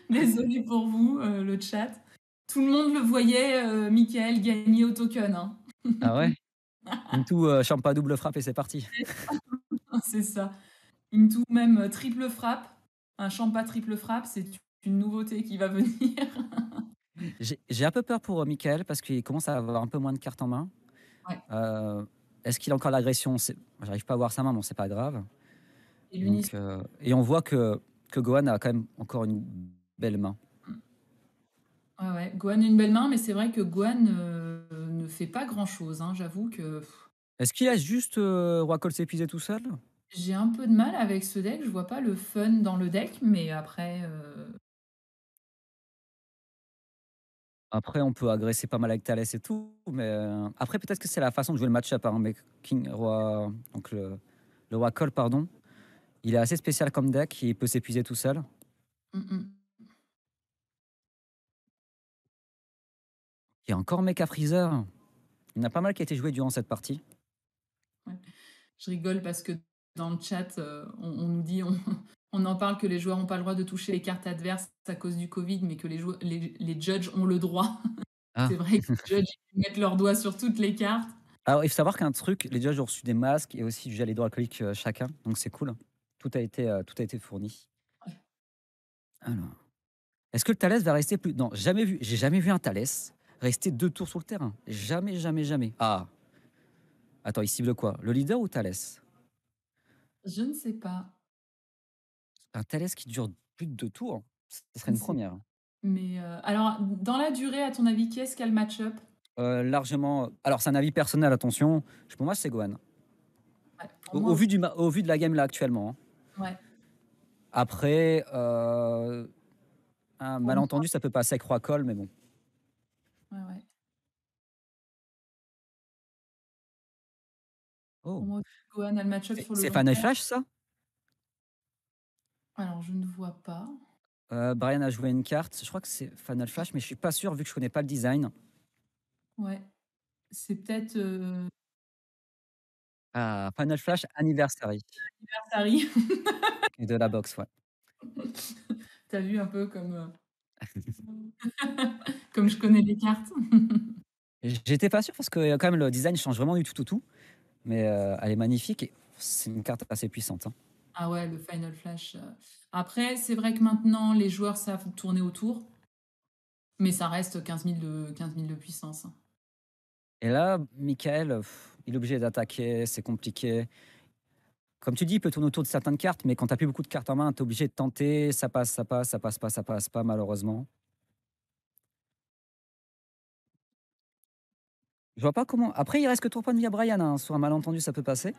S2: Désolée pour vous, le chat. Tout le monde le voyait, Michael gagner au token, hein.
S1: Ah ouais? Into champa double frappe et c'est parti.
S2: C'est ça. Into même triple frappe, un champa triple frappe, c'est une nouveauté qui va venir.
S1: J'ai un peu peur pour Michael parce qu'il commence à avoir un peu moins de cartes en main.
S2: Ouais.
S1: Est-ce qu'il a encore l'agression? J'arrive pas à voir sa main, bon, c'est pas grave.
S2: Et l'unisson.
S1: Donc, et on voit que Gohan a quand même encore une belle main.
S2: Ouais, ouais. Gohan a une belle main, mais c'est vrai que Gohan ne fait pas grand-chose, hein. J'avoue que
S1: Est-ce qu'il laisse juste Rockall s'épuiser tout seul?
S2: j'ai un peu de mal avec ce deck. Je vois pas le fun dans le deck, mais après,
S1: Après, on peut agresser pas mal avec Thalès et tout, mais après, peut-être que c'est la façon de jouer le match-up, hein, mais donc le Rockall, pardon, il est assez spécial comme deck, il peut s'épuiser tout seul.
S2: mm.
S1: Il y a encore Mecha Freezer. Il y en a pas mal qui a été joué durant cette partie.
S2: Ouais. Je rigole parce que dans le chat, on nous dit, on en parle que les joueurs n'ont pas le droit de toucher les cartes adverses à cause du Covid, mais que les judges ont le droit.
S1: Ah.
S2: C'est vrai que les judges ils mettent leurs doigts sur toutes les cartes.
S1: Alors, il faut savoir qu'un truc, les judges ont reçu des masques et aussi du gel hydroalcoolique chacun, donc c'est cool. Tout a été fourni.
S2: Ouais.
S1: Alors, est-ce que le Thalès va rester plus... Non, jamais vu. J'ai jamais vu un Thalès rester 2 tours sur le terrain. Jamais. Ah, attends, il cible quoi? Le leader ou Thalès?
S2: Je ne sais pas.
S1: Un Thalès qui dure plus de 2 tours, ce
S2: Je
S1: serait
S2: ne
S1: une
S2: sais
S1: première.
S2: Mais alors, dans la durée, à ton avis, qui est-ce qui a le match-up?
S1: Largement. Alors, c'est un avis personnel, attention. Pour moi, c'est Gohan.
S2: Ouais, pour
S1: Au,
S2: moi
S1: au vu
S2: aussi.
S1: au vu de la game là actuellement, hein.
S2: Ouais.
S1: Après, un
S2: Pour moi,
S1: malentendu, ça peut passer avec roi-col, mais bon.
S2: ouais, ouais. Pour
S1: Oh,
S2: moi, Gohan a le match-up sur le
S1: c'est
S2: long
S1: Final
S2: terme.
S1: Flash, ça?
S2: Alors, je ne vois pas.
S1: Brian a joué une carte, je crois que c'est Final Flash, mais je suis pas sûr vu que je connais pas le design.
S2: Ouais, c'est peut-être
S1: Ah, Final Flash Anniversary
S2: Anniversary.
S1: de la box, ouais.
S2: T'as vu un peu comme, comme je connais les cartes.
S1: J'étais pas sûr parce que quand même le design change vraiment du tout au tout, mais elle est magnifique et c'est une carte assez puissante, hein.
S2: Ah ouais, le Final Flash. Après, c'est vrai que maintenant, les joueurs savent tourner autour, mais ça reste 15 000 de puissance, hein.
S1: Et là, Michael, il est obligé d'attaquer, c'est compliqué. Comme tu dis, il peut tourner autour de certaines cartes, mais quand tu as plus beaucoup de cartes en main, tu es obligé de tenter, ça passe, ça passe, ça passe pas, ça passe pas, malheureusement. Je vois pas comment. Après, il reste que 3 points de vie à Brian, hein. Sur un malentendu, ça peut passer.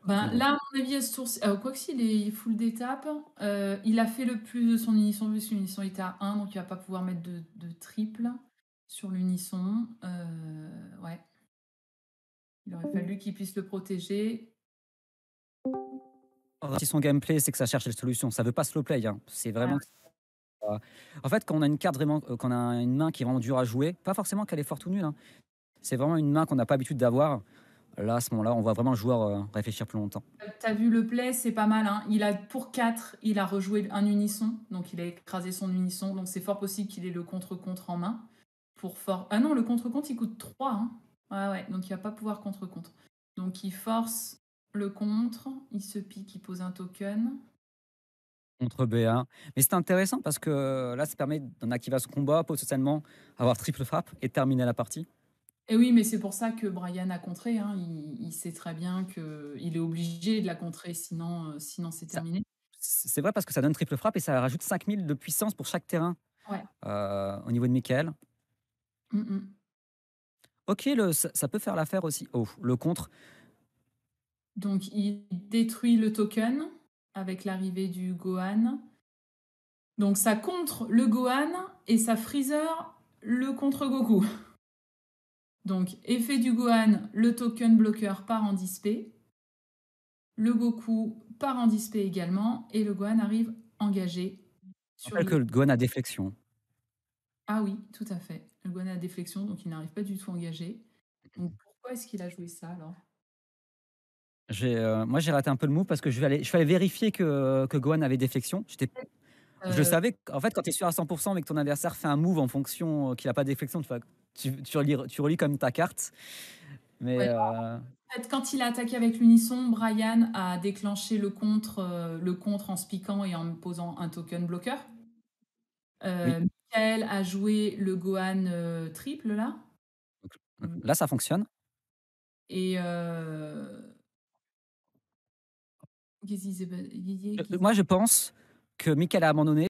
S2: Ben,
S1: Mais bon.
S2: là, à mon avis, à ce tour-ci, quoi qu'il est full d'étapes, il a fait le plus de son unisson, vu que son unisson était à 1, donc il va pas pouvoir mettre de triple sur l'unisson. Ouais, il aurait fallu qu'il puisse le protéger.
S1: Si son gameplay, c'est que ça cherche les solutions. Ça veut pas slow play, hein. C'est
S2: Ouais,
S1: vraiment. En fait, quand on a une carte vraiment, quand on a une main qui est vraiment dure à jouer, pas forcément qu'elle est forte ou nulle, hein. C'est vraiment une main qu'on n'a pas l'habitude d'avoir. Là, à ce moment-là, on voit vraiment le joueur réfléchir plus longtemps.
S2: t'as vu le play, c'est pas mal, hein. Il a pour 4, il a rejoué un unisson, donc il a écrasé son unisson, donc c'est fort possible qu'il ait le contre-contre en main. Ah non, le contre-contre, il coûte 3, hein. Ouais, ouais, donc il va pas pouvoir contre-contre. Donc il force le contre, il se pique, il pose un token.
S1: Contre B1. Mais c'est intéressant parce que là, ça permet d'en activer son combat, potentiellement avoir triple frappe et terminer la partie.
S2: Et oui, mais c'est pour ça que Brian a contré, hein. Il sait très bien qu'il est obligé de la contrer, sinon c'est
S1: Ça-
S2: terminé.
S1: C'est vrai parce que ça donne triple frappe et ça rajoute 5000 de puissance pour chaque terrain
S2: Ouais.
S1: au niveau de Michael.
S2: Mm, mm.
S1: Ok, ça peut faire l'affaire aussi. Oh, le contre.
S2: Donc il détruit le token avec l'arrivée du Gohan. Donc ça contre le Gohan et ça Freezer le contre Goku. Donc effet du Gohan, le token bloqueur part en dispé. Le Goku part en dispé également et le Gohan arrive engagé
S1: Je
S2: sur
S1: rappelle que
S2: l'île.
S1: le Gohan a déflexion.
S2: Ah oui, tout à fait. Le Gohan a déflexion, donc il n'arrive pas du tout engagé. Donc pourquoi est-ce qu'il a joué ça alors?
S1: Moi, j'ai raté un peu le move parce que je vais aller vérifier que Gohan avait déflexion. Je le
S2: Euh,
S1: savais. En fait, quand tu es sûr à 100%, mais que ton adversaire fait un move en fonction qu'il n'a pas de déflexion, tu relis comme ta carte. Mais
S2: ouais. En fait, quand il a attaqué avec l'unisson, Brian a déclenché le contre en se piquant et en me posant un token bloqueur.
S1: oui,
S2: Michael a joué le Gohan triple là.
S1: là, ça fonctionne.
S2: Et qu'est-ce qui s'est passé?
S1: Moi, je pense que Michael a abandonné